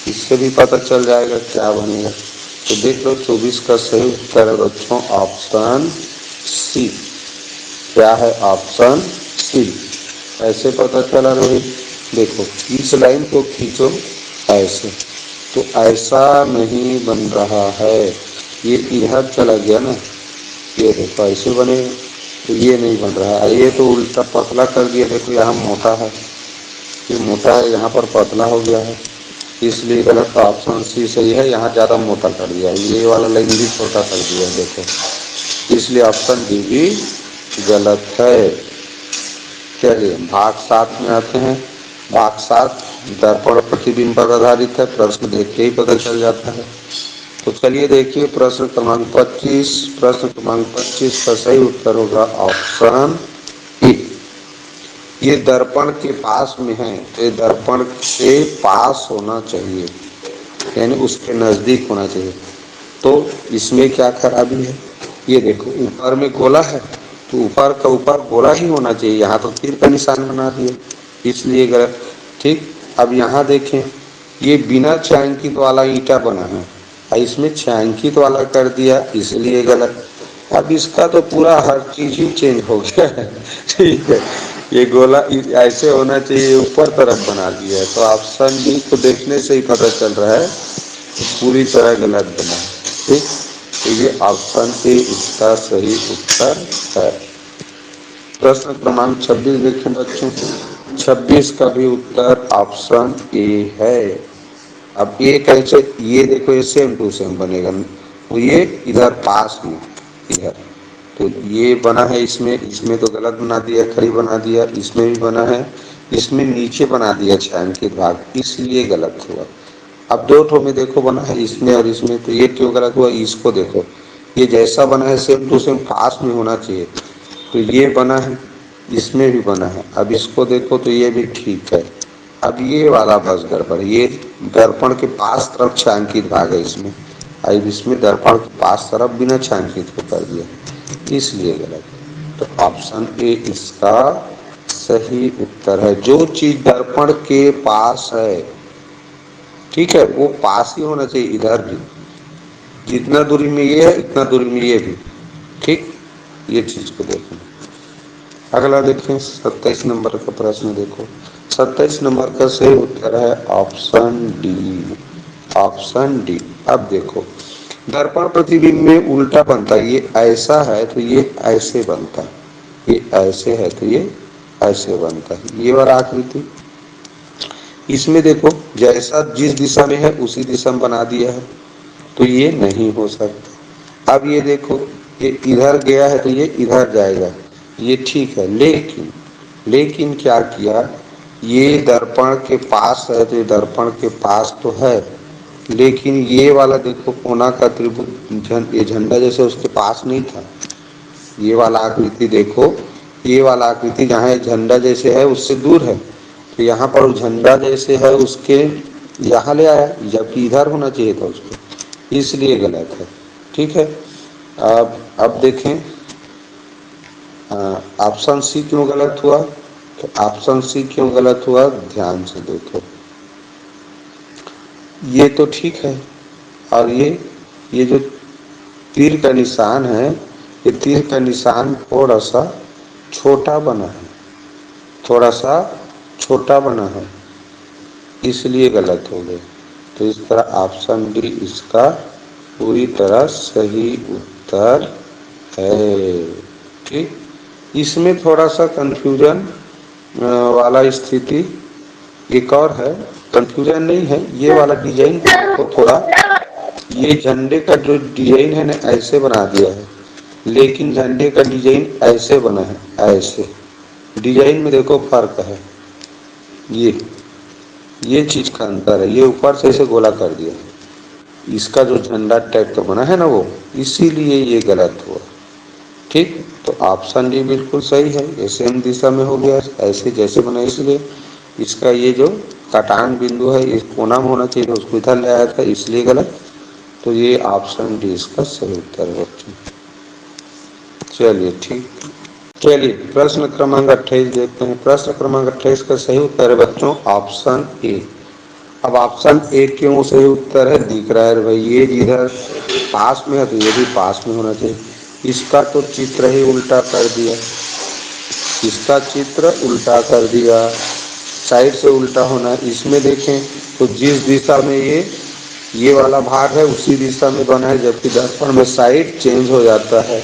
इससे भी पता चल जाएगा क्या बनेगा। तो देख लो 24 का सही उत्तर है बच्चों ऑप्शन सी। क्या है? Option C. ऐसे पता चला रोहित, देखो इस लाइन को खींचो ऐसे, तो ऐसा नहीं बन रहा है, ये इधर चला गया ना, ये देखो ऐसे बनेगा, तो ये नहीं बन रहा है, ये तो उल्टा पतला कर दिया, देखो यहाँ मोटा है, ये मोटा है, यहाँ पर पतला हो गया है, इसलिए गलत। ऑप्शन सी सही है, यहाँ ज़्यादा मोटा कर दिया है, ये वाला लाइन भी छोटा कर दिया है देखो, इसलिए ऑप्शन डी भी गलत है। चलिए भाग 7 में आते हैं। भाग 7 दर्पण प्रतिबिंब पर आधारित है, प्रश्न देख के ही पता चल जाता है। तो चलिए देखिए प्रश्न क्रमांक 25। प्रश्न क्रमांक 25 का सही उत्तर होगा ऑप्शन ए। ये दर्पण के पास में है, तो ये दर्पण के पास होना चाहिए, यानी उसके नजदीक होना चाहिए। तो इसमें क्या खराबी है? ये देखो ऊपर में गोला है, तो ऊपर का ऊपर गोला ही होना चाहिए, यहाँ तो तीर का निशान बना दिया, इसलिए गलत। ठीक, अब यहाँ देखें, ये बिना छायांकित वाला ईंटा बना है, इसमें छायांकित वाला कर दिया, इसलिए गलत। अब इसका तो पूरा हर चीज ही चेंज हो गया है। ठीक है, ये गोला ऐसे होना चाहिए, ऊपर तरफ बना दिया है, तो ऑप्शन डी को देखने से ही पता चल रहा है पूरी तरह गलत बना है। ठीक, तो ये ऑप्शन ए इसका सही उत्तर है। प्रश्न क्रमांक 26 देखें बच्चों। 26 का भी उत्तर ऑप्शन ए है। अब ये कैसे, ये देखो ये सेम टू सेम बनेगा, तो ये इधर पास में इधर, तो ये बना है इसमें, इसमें तो गलत बना दिया, खड़ी बना दिया, इसमें भी बना है, इसमें नीचे बना दिया छायांकित भाग, इसलिए गलत हुआ। अब दो ठो में देखो बना है इसमें और इसमें, तो ये क्यों गलत हुआ, इसको देखो, ये जैसा बना है सेम टू सेम पास में होना चाहिए, तो ये बना है, इसमें भी बना है। अब इसको देखो तो ये भी ठीक है। अब ये वाला बस गड़बड़, ये दर्पण के पास तरफ छायांकित भाग है इसमें, अब इसमें दर्पण के पास तरफ बिना छायांकित को कर दिया, इसलिए गलत। तो ऑप्शन ए इसका सही उत्तर है। जो चीज दर्पण के पास है, ठीक है, वो पास ही होना चाहिए इधर भी, जितना दूरी में ये है इतना दूरी में ये भी, ठीक, ये चीज को देखो। अगला देखें 27 नंबर का प्रश्न देखो। 27 नंबर का सही उत्तर है ऑप्शन डी, ऑप्शन डी। अब देखो दर्पण प्रतिबिंब में उल्टा बनता है, ये ऐसा है तो ये ऐसे बनता है, ये ऐसे है तो ये ऐसे बनता है, ये वाला आकृति। इसमें देखो जैसा जिस दिशा में है उसी दिशा में बना दिया है, तो ये नहीं हो सकता। अब ये देखो ये इधर गया है तो ये इधर जाएगा, ये ठीक है, लेकिन लेकिन क्या किया, ये दर्पण के पास है तो ये दर्पण के पास तो है, लेकिन ये वाला देखो कोना का त्रिभुज ये झंडा जैसे उसके पास नहीं था। ये वाला आकृति देखो, ये वाला आकृति जहाँ झंडा जैसे है उससे दूर है, तो यहाँ पर झंडा जैसे है उसके यहाँ ले आया, जबकि इधर होना चाहिए था उसको, इसलिए गलत है। ठीक है, अब देखें ऑप्शन सी क्यों गलत हुआ, तो ऑप्शन सी क्यों गलत हुआ ध्यान से देखो। ये तो ठीक है, और ये जो तीर का निशान है, ये तीर का निशान थोड़ा सा छोटा बना है, थोड़ा सा छोटा बना है, इसलिए गलत हो गया। तो इस तरह ऑप्शन डी इसका पूरी तरह सही उत्तर है। ठीक, इसमें थोड़ा सा कंफ्यूजन वाला स्थिति एक और है, कंफ्यूजन नहीं है, ये वाला डिजाइन को थोड़ा, ये झंडे का जो डिजाइन है ना ऐसे बना दिया है, लेकिन झंडे का डिजाइन ऐसे बना है, ऐसे डिजाइन में देखो फर्क है, ये चीज का अंतर है। ये ऊपर से ऐसे गोला कर दिया, इसका जो झंडा टाइप का बना है ना वो, इसीलिए ये गलत हुआ। ठीक, तो ऑप्शन डी बिल्कुल सही है, ये सेम दिशा में हो गया ऐसे जैसे बना, इसलिए इसका ये जो कटान बिंदु है इस कोना में होना चाहिए, उसको इधर ले आया था, इसलिए गलत। तो ये ऑप्शन डी इसका सही उत्तर है। चलिए ठीक, चलिए प्रश्न क्रमांक 28 देखते हैं। प्रश्न क्रमांक 28 का सही उत्तर है बच्चों ऑप्शन ए। अब ऑप्शन ए क्यों सही उत्तर है दिख रहा है भाई, ये जिधर पास में है तो ये भी पास में होना चाहिए। इसका तो चित्र ही उल्टा कर दिया, इसका चित्र उल्टा कर दिया, साइड से उल्टा होना है। इसमें देखें तो जिस दिशा में ये वाला भाग है उसी दिशा में बना है, जबकि दर्पण में साइड चेंज हो जाता है,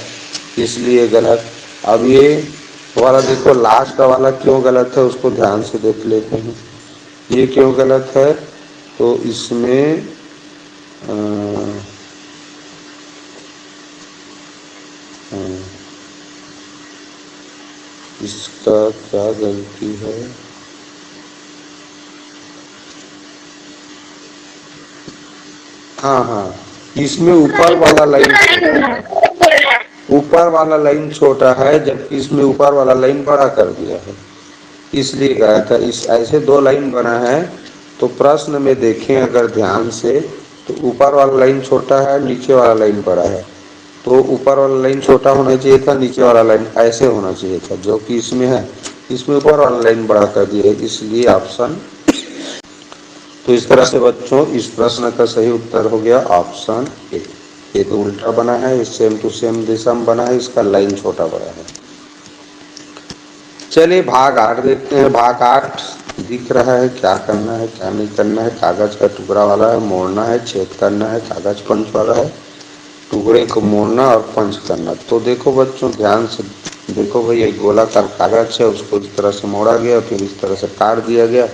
इसलिए गलत। अब ये वाला देखो लास्ट वाला क्यों गलत है उसको ध्यान से देख लेते हैं। ये क्यों गलत है, तो इसमें इसका क्या गलती है, हाँ, इसमें ऊपर वाला लाइन छोटा है, जबकि इसमें ऊपर वाला लाइन बड़ा कर दिया है, इसलिए गया था। इस ऐसे दो लाइन बना है, तो प्रश्न में देखें अगर ध्यान से, तो ऊपर वाला लाइन छोटा है, नीचे वाला लाइन बड़ा है, तो ऊपर वाला लाइन छोटा होना चाहिए था, नीचे वाला लाइन ऐसे होना चाहिए था, जो कि इसमें है, इसमें ऊपर वाला लाइन बड़ा कर दिया है, इसलिए ऑप्शन। तो इस तरह से बच्चों इस प्रश्न का सही उत्तर हो गया ऑप्शन ए। ये तो उल्टा बना है, सेम टू सेम दिशा में बना है, इसका लाइन छोटा बड़ा है। चलिए भाग 8 देखते हैं। भाग 8 दिख रहा है, क्या करना है क्या नहीं करना है। कागज का टुकड़ा वाला है, मोड़ना है, छेद करना है। कागज पंच वाला है, टुकड़े को मोड़ना और पंच करना। तो देखो बच्चों ध्यान से देखो भाई, एक गोलाकार कागज है, उसको इस तरह से मोड़ा गया, फिर इस तरह से काट दिया गया,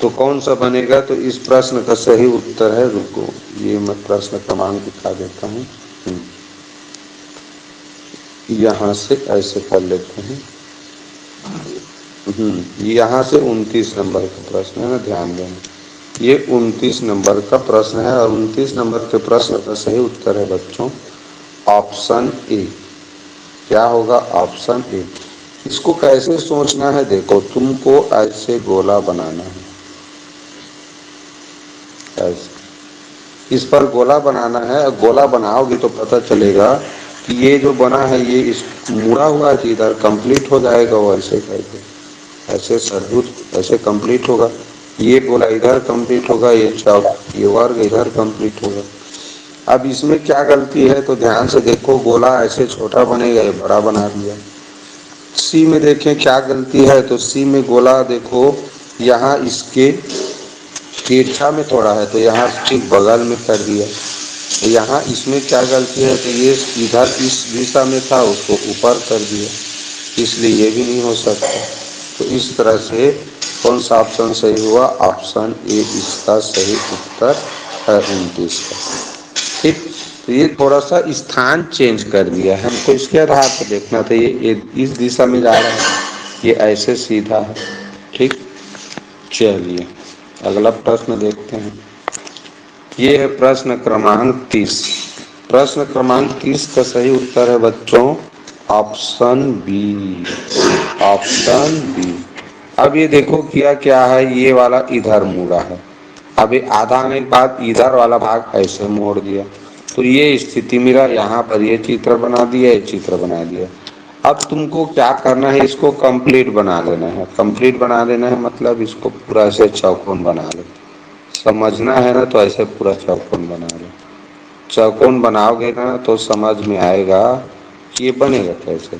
तो कौन सा बनेगा? तो इस प्रश्न का सही उत्तर है, रुको ये मैं प्रश्न क्रमांक दिखा देता हूँ। यहाँ से ऐसे कर लेते हैं। यहाँ से 29 नंबर का प्रश्न है ना, ध्यान देना, ये 29 नंबर का प्रश्न है, और 29 नंबर के प्रश्न का सही उत्तर है बच्चों ऑप्शन ए। क्या होगा? Option A. इसको कैसे सोचना है? देखो, तुमको ऐसे गोला बनाना है, ऐसे इस पर गोला बनाना है, और गोला बनाओगे तो पता चलेगा कि ये जो बना है ये इस मुड़ा हुआ है, इधर कंप्लीट हो जाएगा, वो ऐसे करके ऐसे सरदूत ऐसे कंप्लीट होगा, ये गोला इधर कंप्लीट होगा, ये चौक ये वर्ग इधर कंप्लीट होगा। अब इसमें क्या गलती है? तो ध्यान से देखो, गोला ऐसे छोटा बनेगा, ये बड़ा बना दिया। सी में देखें क्या गलती है? तो सी में गोला देखो, यहाँ इसके तिरछा में थोड़ा है, तो यहाँ ठीक बगल में कर दिया। यहाँ इसमें क्या गलती है? तो ये इधर इस दिशा में था, उसको ऊपर कर दिया, इसलिए ये भी नहीं हो सकता। तो इस तरह से कौन सा ऑप्शन सही हुआ? ऑप्शन ए इसका सही उत्तर है 29 का। ठीक, तो ये थोड़ा सा स्थान चेंज कर दिया है, हमको इसके आधार पर देखना था, ये इस दिशा में जा रहा है, ये ऐसे सीधा है। ठीक, चलिए अगला प्रश्न देखते हैं। ये है प्रश्न क्रमांक 30। प्रश्न क्रमांक 30 का सही उत्तर है बच्चों ऑप्शन बी। Option B. अब ये देखो किया क्या है, ये वाला इधर मुड़ा है, अब ये आधा आने के बाद इधर वाला भाग ऐसे मोड़ दिया, तो ये स्थिति मेरा यहाँ पर ये चित्र बना दिया, ये चित्र बना दिया। अब तुमको क्या करना है? इसको कंप्लीट बना लेना है। कंप्लीट बना लेना है मतलब इसको पूरा ऐसे चौकोन बना लो, समझना है ना, तो ऐसे पूरा चौकोन बना लो। चौकोन बनाओगे ना तो समझ में आएगा कि ये बनेगा कैसे।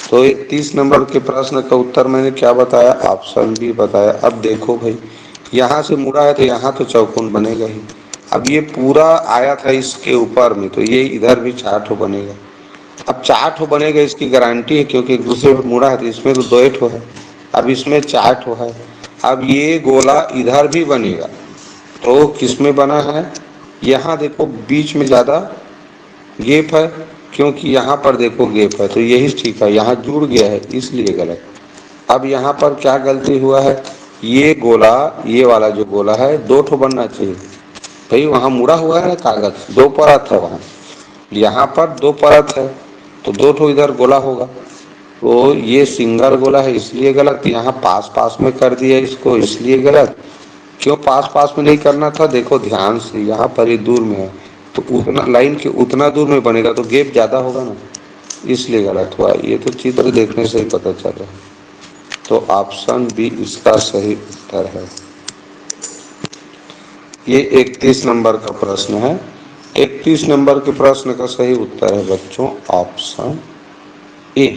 तो 30 नंबर के प्रश्न का उत्तर मैंने क्या बताया? ऑप्शन बी बताया। अब देखो भाई, यहाँ से मुड़ा है तो यहाँ तो चौकोन बनेगा ही। अब ये पूरा आया था इसके ऊपर में, तो ये इधर भी 4 ठो बनेगा। अब 4 ठो बनेगा इसकी गारंटी है, क्योंकि एक दूसरे पर मुड़ा है, तो इसमें तो 2 ठो है, अब इसमें 4 ठो है। अब ये गोला इधर भी बनेगा, तो किसमें बना है? यहाँ देखो बीच में ज्यादा गैप है, क्योंकि यहाँ पर देखो गैप है, तो यही ठीक है, यहाँ जुड़ गया है इसलिए गलत। अब यहाँ पर क्या गलती हुआ है? ये गोला, ये वाला जो गोला है 2 ठो बनना चाहिए भाई, वहाँ मुड़ा हुआ है ना कागज, 2 परत है वहाँ, यहाँ पर 2 परत है, तो 2 ठो इधर गोला होगा, तो ये सिंगल गोला है इसलिए गलत। यहाँ पास पास में कर दिया इसको इसलिए गलत। क्यों पास पास में नहीं करना था? देखो ध्यान से, यहाँ पर ही दूर में है, तो उतना लाइन के उतना दूर में बनेगा तो गैप ज्यादा होगा ना, इसलिए गलत हुआ। ये तो चित्र देखने से ही पता चल रहा है। तो ऑप्शन बी इसका सही उत्तर है। ये 31 नंबर का प्रश्न है। 31 नंबर के प्रश्न का सही उत्तर है बच्चों ऑप्शन ए।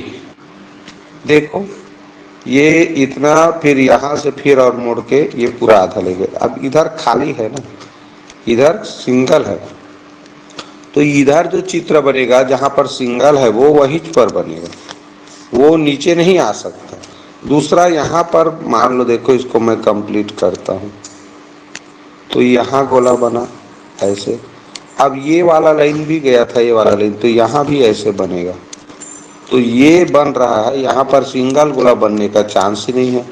देखो ये इतना, फिर यहाँ से फिर और मोड़ के ये पूरा आधा ले गए। अब इधर खाली है ना, इधर सिंगल है, तो इधर जो चित्र बनेगा जहाँ पर सिंगल है वो वही पर बनेगा, वो नीचे नहीं आ सकता। दूसरा यहाँ पर मान लो, देखो इसको मैं कंप्लीट करता हूँ, तो यहाँ गोला बना ऐसे। अब ये वाला लाइन भी गया था, ये वाला लाइन, तो यहाँ भी ऐसे बनेगा, तो ये बन रहा है। यहाँ पर सिंगल गोला बनने का चांस ही नहीं है।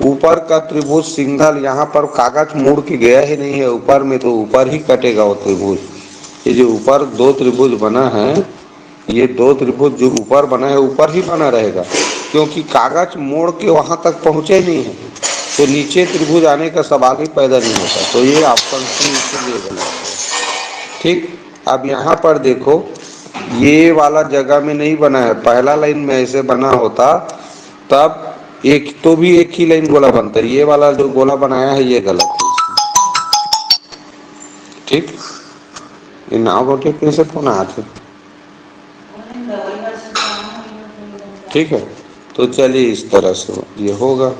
ऊपर का त्रिभुज सिंगल, यहाँ पर कागज मुड़ के गया ही नहीं है ऊपर में, तो ऊपर ही कटेगा वो त्रिभुज। ये जो ऊपर 2 त्रिभुज बना है, ये 2 त्रिभुज जो ऊपर बना है ऊपर ही बना रहेगा, क्योंकि कागज मोड़ के वहां तक पहुंचे नहीं है, तो नीचे त्रिभुज आने का सवाल ही पैदा नहीं होता। तो ये ऑप्शन सी इसलिए गलत है। ठीक, अब यहाँ पर देखो ये वाला जगह में नहीं बना है, पहला लाइन में ऐसे बना होता तब एक तो भी एक ही लाइन गोला बनता है। ये वाला जो गोला बनाया है ये गलत है। ठीक, ये नाव रोटे कैसे फोन आते। ठीक है, तो चलिए इस तरह से ये होगा।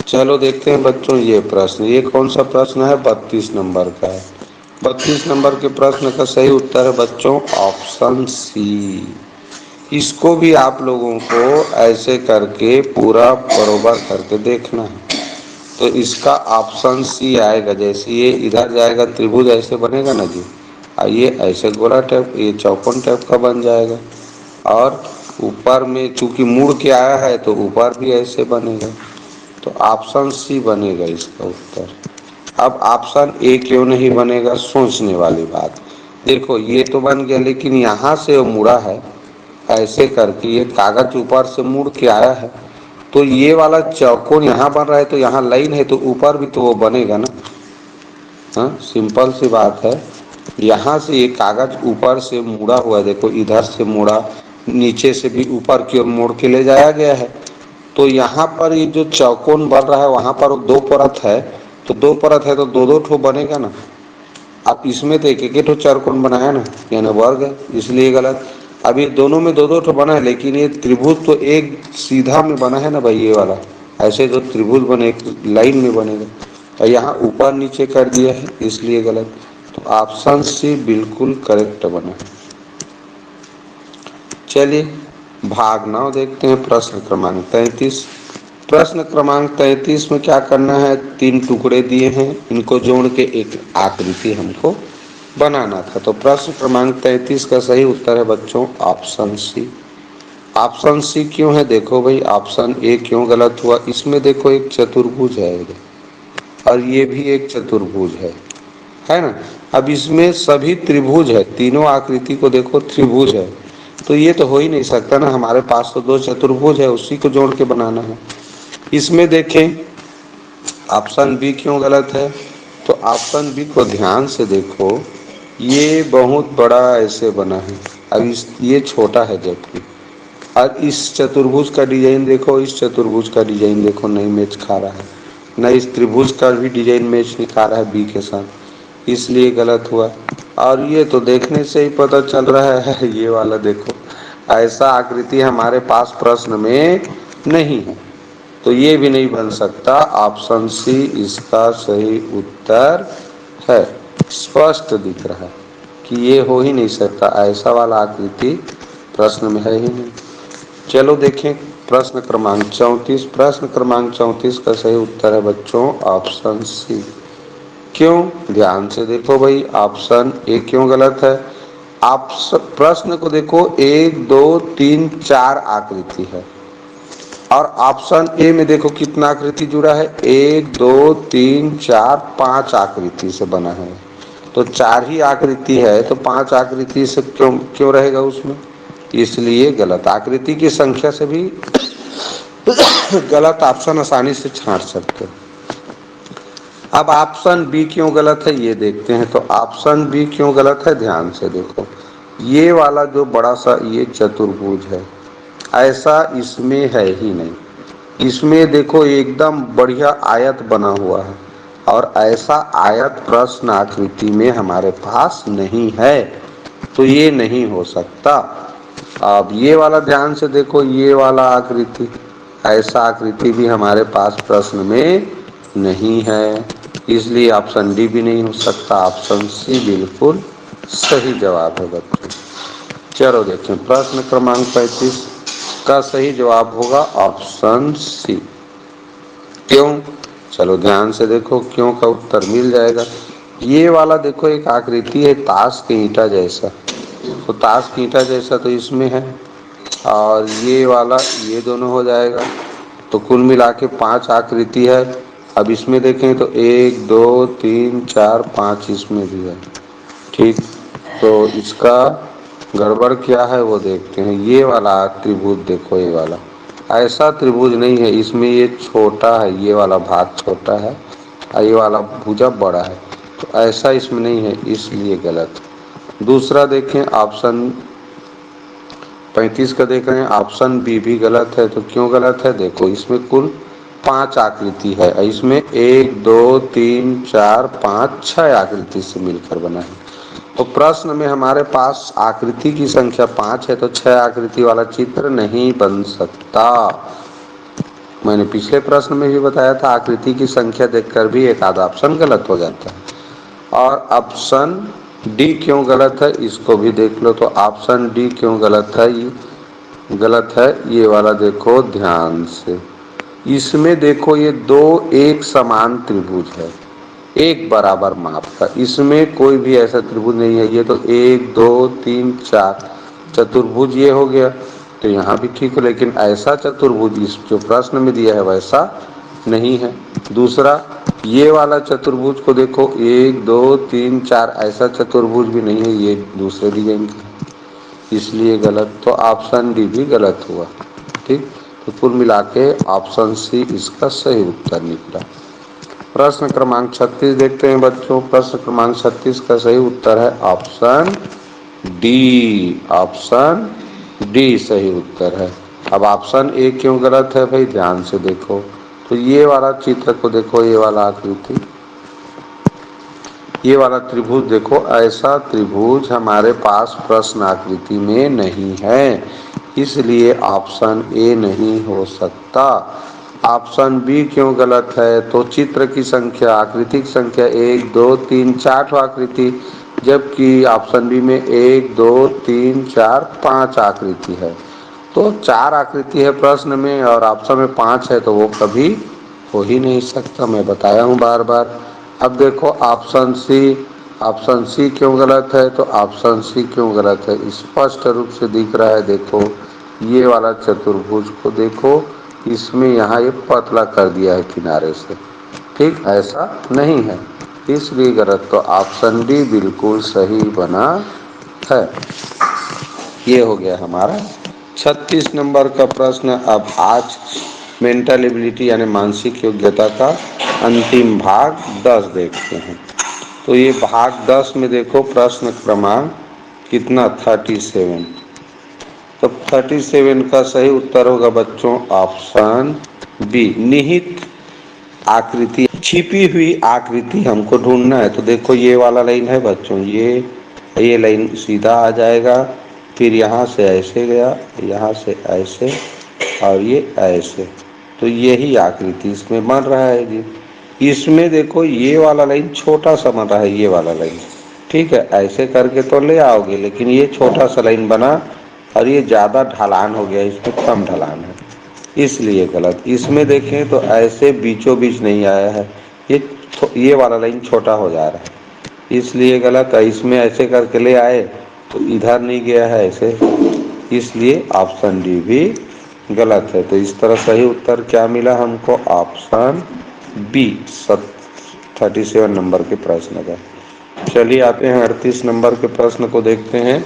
चलो देखते हैं बच्चों ये प्रश्न, ये कौन सा प्रश्न है? 32 नंबर का है। 32 नंबर के प्रश्न का सही उत्तर है बच्चों ऑप्शन सी। इसको भी आप लोगों को ऐसे करके पूरा बरोबर करके देखना है। तो इसका ऑप्शन सी आएगा। जैसे ये इधर जाएगा त्रिभुज ऐसे बनेगा ना जी, ये ऐसे गोला टाइप, ये चौकोन टाइप का बन जाएगा। और ऊपर में चूंकि मुड़ के आया है तो ऊपर भी ऐसे बनेगा। तो ऑप्शन सी बनेगा इसका उत्तर। अब ऑप्शन ए क्यों नहीं बनेगा, सोचने वाली बात। देखो ये तो बन गया, लेकिन यहाँ से वो मुड़ा है ऐसे करके, ये कागज ऊपर से मुड़ के आया है, तो ये वाला चौकोन यहाँ बन रहा है, तो यहाँ लाइन है तो ऊपर भी तो वो बनेगा ना। हाँ, सिंपल सी बात है। यहाँ से ये कागज ऊपर से मुड़ा हुआ है, देखो इधर से मुड़ा, नीचे से भी ऊपर की ओर मोड़ के ले जाया गया है। तो यहाँ पर ये जो चौकोन बन रहा है वहां पर दो परत है, तो दो परत है तो दो दो ठो बनेगा ना। अब इसमें तो एक एक ठो चौकोन बनाया ना, यानी वर्ग है, इसलिए गलत। अब ये दोनों में दो दो ठो बना है, लेकिन ये त्रिभुज तो एक सीधा में बना है ना भाई, ये वाला ऐसे जो त्रिभुज बने एक लाइन में बनेगा, और यहाँ ऊपर नीचे कर दिया है इसलिए गलत। तो ऑप्शन सी बिल्कुल करेक्ट बना। चलिए भाग 9 देखते हैं, प्रश्न क्रमांक 33। प्रश्न क्रमांक 33 में क्या करना है, तीन टुकड़े दिए हैं, इनको जोड़ के एक आकृति हमको बनाना था। तो प्रश्न क्रमांक 33 का सही उत्तर है बच्चों ऑप्शन सी। ऑप्शन सी क्यों है, देखो भाई ऑप्शन ए क्यों गलत हुआ, इसमें देखो एक चतुर्भुज है और ये भी एक चतुर्भुज है ना। अब इसमें सभी त्रिभुज है, तीनों आकृति को देखो त्रिभुज है, तो ये तो हो ही नहीं सकता ना, हमारे पास तो दो चतुर्भुज है, उसी को जोड़ के बनाना है। इसमें देखें ऑप्शन बी क्यों गलत है, तो ऑप्शन बी को ध्यान से देखो, ये बहुत बड़ा ऐसे बना है, अब ये छोटा है जबकि। और इस चतुर्भुज का डिजाइन देखो, इस चतुर्भुज का डिजाइन देखो, नहीं मैच खा रहा है, न इस त्रिभुज का भी डिजाइन मैच नहीं खा रहा है बी के साथ, इसलिए गलत हुआ। और ये तो देखने से ही पता चल रहा है, ये वाला देखो ऐसा आकृति हमारे पास प्रश्न में नहीं है, तो ये भी नहीं बन सकता। ऑप्शन सी इसका सही उत्तर है। स्पष्ट दिख रहा है कि ये हो ही नहीं सकता, ऐसा वाला आकृति प्रश्न में है ही नहीं। चलो देखें प्रश्न क्रमांक 34। प्रश्न क्रमांक 34 का सही उत्तर है बच्चों ऑप्शन सी। क्यों, ध्यान से देखो भाई, ऑप्शन ए क्यों गलत है। आप प्रश्न को देखो, 1 2 3 4 आकृति है, और ऑप्शन ए में देखो कितना आकृति जुड़ा है, 1 2 3 4 5 आकृति से बना है। तो 4 ही आकृति है, तो 5 आकृति से क्यों क्यों रहेगा उसमें, इसलिए गलत। आकृति की संख्या से भी गलत ऑप्शन आसानी से छांट सकते हैं। अब ऑप्शन बी क्यों गलत है ये देखते हैं। तो ऑप्शन बी क्यों गलत है, ध्यान से देखो, ये वाला जो बड़ा सा ये चतुर्भुज है, ऐसा इसमें है ही नहीं। इसमें देखो एकदम बढ़िया आयत बना हुआ है, और ऐसा आयत प्रश्न आकृति में हमारे पास नहीं है, तो ये नहीं हो सकता। अब ये वाला ध्यान से देखो, ये वाला आकृति, ऐसा आकृति भी हमारे पास प्रश्न में नहीं है, इसलिए ऑप्शन डी भी नहीं हो सकता। ऑप्शन सी बिल्कुल सही जवाब है बच्चों। चलो देखें प्रश्न क्रमांक 35 का सही जवाब होगा ऑप्शन सी। क्यों, चलो ध्यान से देखो, क्यों का उत्तर मिल जाएगा। ये वाला देखो एक आकृति है ताश के ईंटा जैसा, तो ताश की ईंटा जैसा तो इसमें है, और ये वाला ये दोनों हो जाएगा, तो कुल मिला के 5 आकृति है। अब इसमें देखें तो 1 2 3 4 5 इसमें भी है, ठीक। तो इसका गड़बड़ क्या है वो देखते हैं। ये वाला त्रिभुज देखो, ये वाला ऐसा त्रिभुज नहीं है, इसमें ये छोटा है, ये वाला भाग छोटा है और ये वाला भुजा बड़ा है, तो ऐसा इसमें नहीं है, इसलिए गलत। दूसरा देखें ऑप्शन 35 का देख रहे हैं, ऑप्शन बी भी गलत है। तो क्यों गलत है, देखो इसमें कुल 5 आकृति है, इसमें 1 2 3 4 5 6 आकृति से मिलकर बना है। तो प्रश्न में हमारे पास आकृति की संख्या 5 है, तो 6 आकृति वाला चित्र नहीं बन सकता। मैंने पिछले प्रश्न में भी बताया था, आकृति की संख्या देखकर भी एक आधा ऑप्शन गलत हो जाता है। और ऑप्शन डी क्यों गलत है इसको भी देख लो। तो ऑप्शन डी क्यों गलत है, गलत है। ये वाला देखो ध्यान से, इसमें देखो ये दो एक समान त्रिभुज है, एक बराबर माप का, इसमें कोई भी ऐसा त्रिभुज नहीं है। ये तो एक दो तीन चार चतुर्भुज ये हो गया, तो यहाँ भी ठीक है, लेकिन ऐसा चतुर्भुज इस जो प्रश्न में दिया है वैसा नहीं है। दूसरा, ये वाला चतुर्भुज को देखो, एक दो तीन चार, ऐसा चतुर्भुज भी नहीं है, ये दूसरे डिजाइन का, इसलिए गलत। तो ऑप्शन डी भी गलत हुआ। ठीक, तो कुल मिला के ऑप्शन सी इसका सही उत्तर निकला। प्रश्न क्रमांक 36 देखते हैं बच्चों। प्रश्न क्रमांक 36 का सही उत्तर है ऑप्शन डी। ऑप्शन डी सही उत्तर है। अब ऑप्शन ए क्यों गलत है भाई, ध्यान से देखो। तो ये वाला चित्र को देखो, ये वाला आकृति, ये वाला त्रिभुज देखो, ऐसा त्रिभुज हमारे पास प्रश्न आकृति में नहीं है, इसलिए ऑप्शन ए नहीं हो सकता। ऑप्शन बी क्यों गलत है, तो चित्र की संख्या, आकृतिक संख्या एक दो तीन चार आकृति, जबकि ऑप्शन बी में एक दो तीन चार पांच आकृति है। तो चार आकृति है प्रश्न में और ऑप्शन में पांच है, तो वो कभी हो ही नहीं सकता, मैं बताया हूँ बार बार। अब देखो ऑप्शन सी, ऑप्शन सी क्यों गलत है, तो ऑप्शन सी क्यों गलत है, स्पष्ट रूप से दिख रहा है। देखो ये वाला चतुर्भुज को देखो, इसमें यहाँ ये पतला कर दिया है किनारे से, ठीक, ऐसा नहीं है, इसलिए गलत। तो ऑप्शन डी बिल्कुल सही बना है। ये हो गया हमारा 36 नंबर का प्रश्न। अब आज मेंटल एबिलिटी यानी मानसिक योग्यता का अंतिम भाग 10 देखते हैं। तो ये भाग 10 में देखो प्रश्न क्रमांक कितना, 37। तो 37 का सही उत्तर होगा बच्चों ऑप्शन बी, निहित आकृति, छिपी हुई आकृति हमको ढूंढना है। तो देखो ये वाला लाइन है बच्चों, ये लाइन सीधा आ जाएगा, फिर यहाँ से ऐसे गया, यहाँ से ऐसे, और ये ऐसे, तो यही आकृति इसमें बन रहा है जी। इसमें देखो ये वाला लाइन छोटा सा बन रहा है, ये वाला लाइन, ठीक है, ऐसे करके तो ले आओगे, लेकिन ये छोटा सा लाइन बना और ये ज़्यादा ढलान हो गया, इसमें कम ढलान है, इसलिए गलत। इसमें देखें तो ऐसे बीचों बीच नहीं आया है, ये वाला लाइन छोटा हो जा रहा है, इसलिए गलत है। इसमें ऐसे करके ले आए तो इधर नहीं गया है ऐसे, इसलिए ऑप्शन डी भी गलत है। तो इस तरह सही उत्तर क्या मिला हमको, ऑप्शन बी 37 नंबर के प्रश्न का। चलिए आते हैं 38 नंबर के प्रश्न को देखते हैं।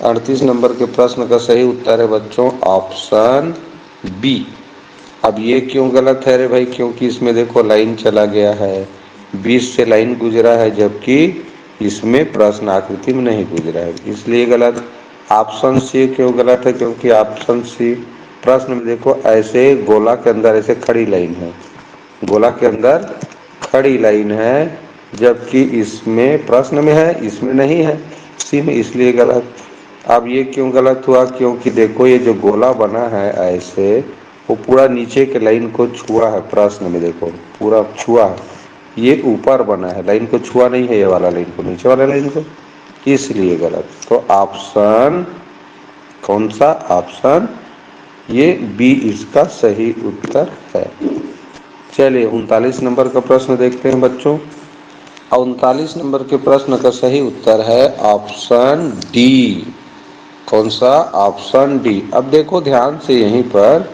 38 नंबर के प्रश्न का सही उत्तर है बच्चों ऑप्शन बी। अब ये क्यों गलत है रे भाई, क्योंकि इसमें देखो लाइन चला गया है, बीच से लाइन गुजरा है, जबकि इसमें प्रश्न आकृति में नहीं गुजरा है, इसलिए गलत। ऑप्शन सी क्यों गलत है, क्योंकि ऑप्शन सी प्रश्न में देखो ऐसे गोला के अंदर ऐसे खड़ी लाइन है, गोला के अंदर खड़ी लाइन है, जबकि इसमें प्रश्न में है, इसमें नहीं है, सी में, इसलिए गलत। अब ये क्यों गलत हुआ, क्योंकि देखो ये जो गोला बना है ऐसे, वो पूरा नीचे के लाइन को छुआ है, प्रश्न में देखो पूरा छुआ है, ये ऊपर बना है, लाइन को छुआ नहीं है, ये वाला लाइन को, नीचे वाला लाइन को, इसलिए गलत। तो ऑप्शन कौन सा, ऑप्शन ये बी इसका सही उत्तर है। चलिए 39 नंबर का प्रश्न देखते हैं बच्चों। 39 नंबर के प्रश्न का सही उत्तर है ऑप्शन डी। कौन सा, ऑप्शन डी। अब देखो ध्यान से यहीं पर,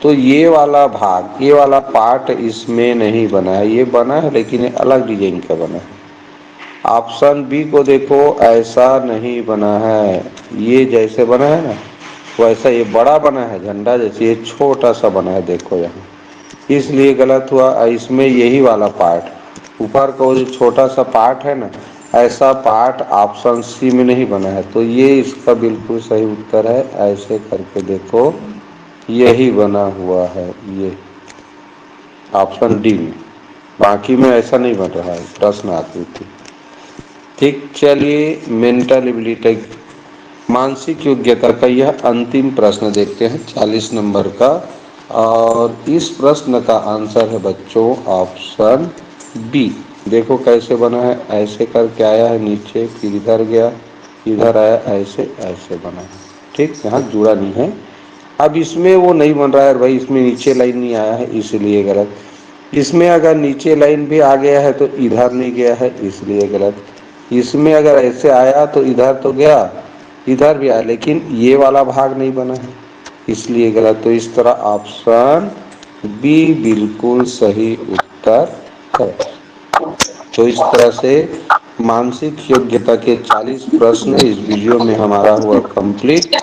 तो ये वाला भाग, ये वाला पार्ट इसमें नहीं बना है, ये बना है लेकिन ये अलग डिजाइन का बना है। ऑप्शन बी को देखो ऐसा नहीं बना है, ये जैसे बना है ना वैसा ये बड़ा बना है झंडा जैसे, ये छोटा सा बना है देखो यहाँ, इसलिए गलत हुआ। इसमें यही वाला पार्ट ऊपर का वो जो छोटा सा पार्ट है ना, ऐसा पार्ट ऑप्शन सी में नहीं बना है, तो ये इसका बिल्कुल सही उत्तर है। ऐसे करके देखो यही बना हुआ है, ये ऑप्शन डी में, बाकी में ऐसा नहीं बन रहा है प्रश्न आकृति। ठीक, चलिए मेंटल एबिलिटी मानसिक योग्यता का यह अंतिम प्रश्न देखते हैं 40 नंबर का, और इस प्रश्न का आंसर है बच्चों ऑप्शन बी। देखो कैसे बना है, ऐसे करके आया है नीचे, फिर इधर गया, इधर आया, ऐसे ऐसे बना है, ठीक, यहाँ जुड़ा नहीं है, अब इसमें वो नहीं बन रहा है भाई, इसमें नीचे लाइन नहीं आया है इसलिए गलत। इसमें अगर नीचे लाइन भी आ गया है तो इधर नहीं गया है इसलिए गलत। इसमें अगर ऐसे आया तो इधर तो गया, इधर भी आया, लेकिन ये वाला भाग नहीं बना है इसलिए गलत। तो इस तरह ऑप्शन बी बिल्कुल सही उत्तर है। तो इस तरह से मानसिक योग्यता के 40 प्रश्न इस वीडियो में हमारा हुआ कंप्लीट।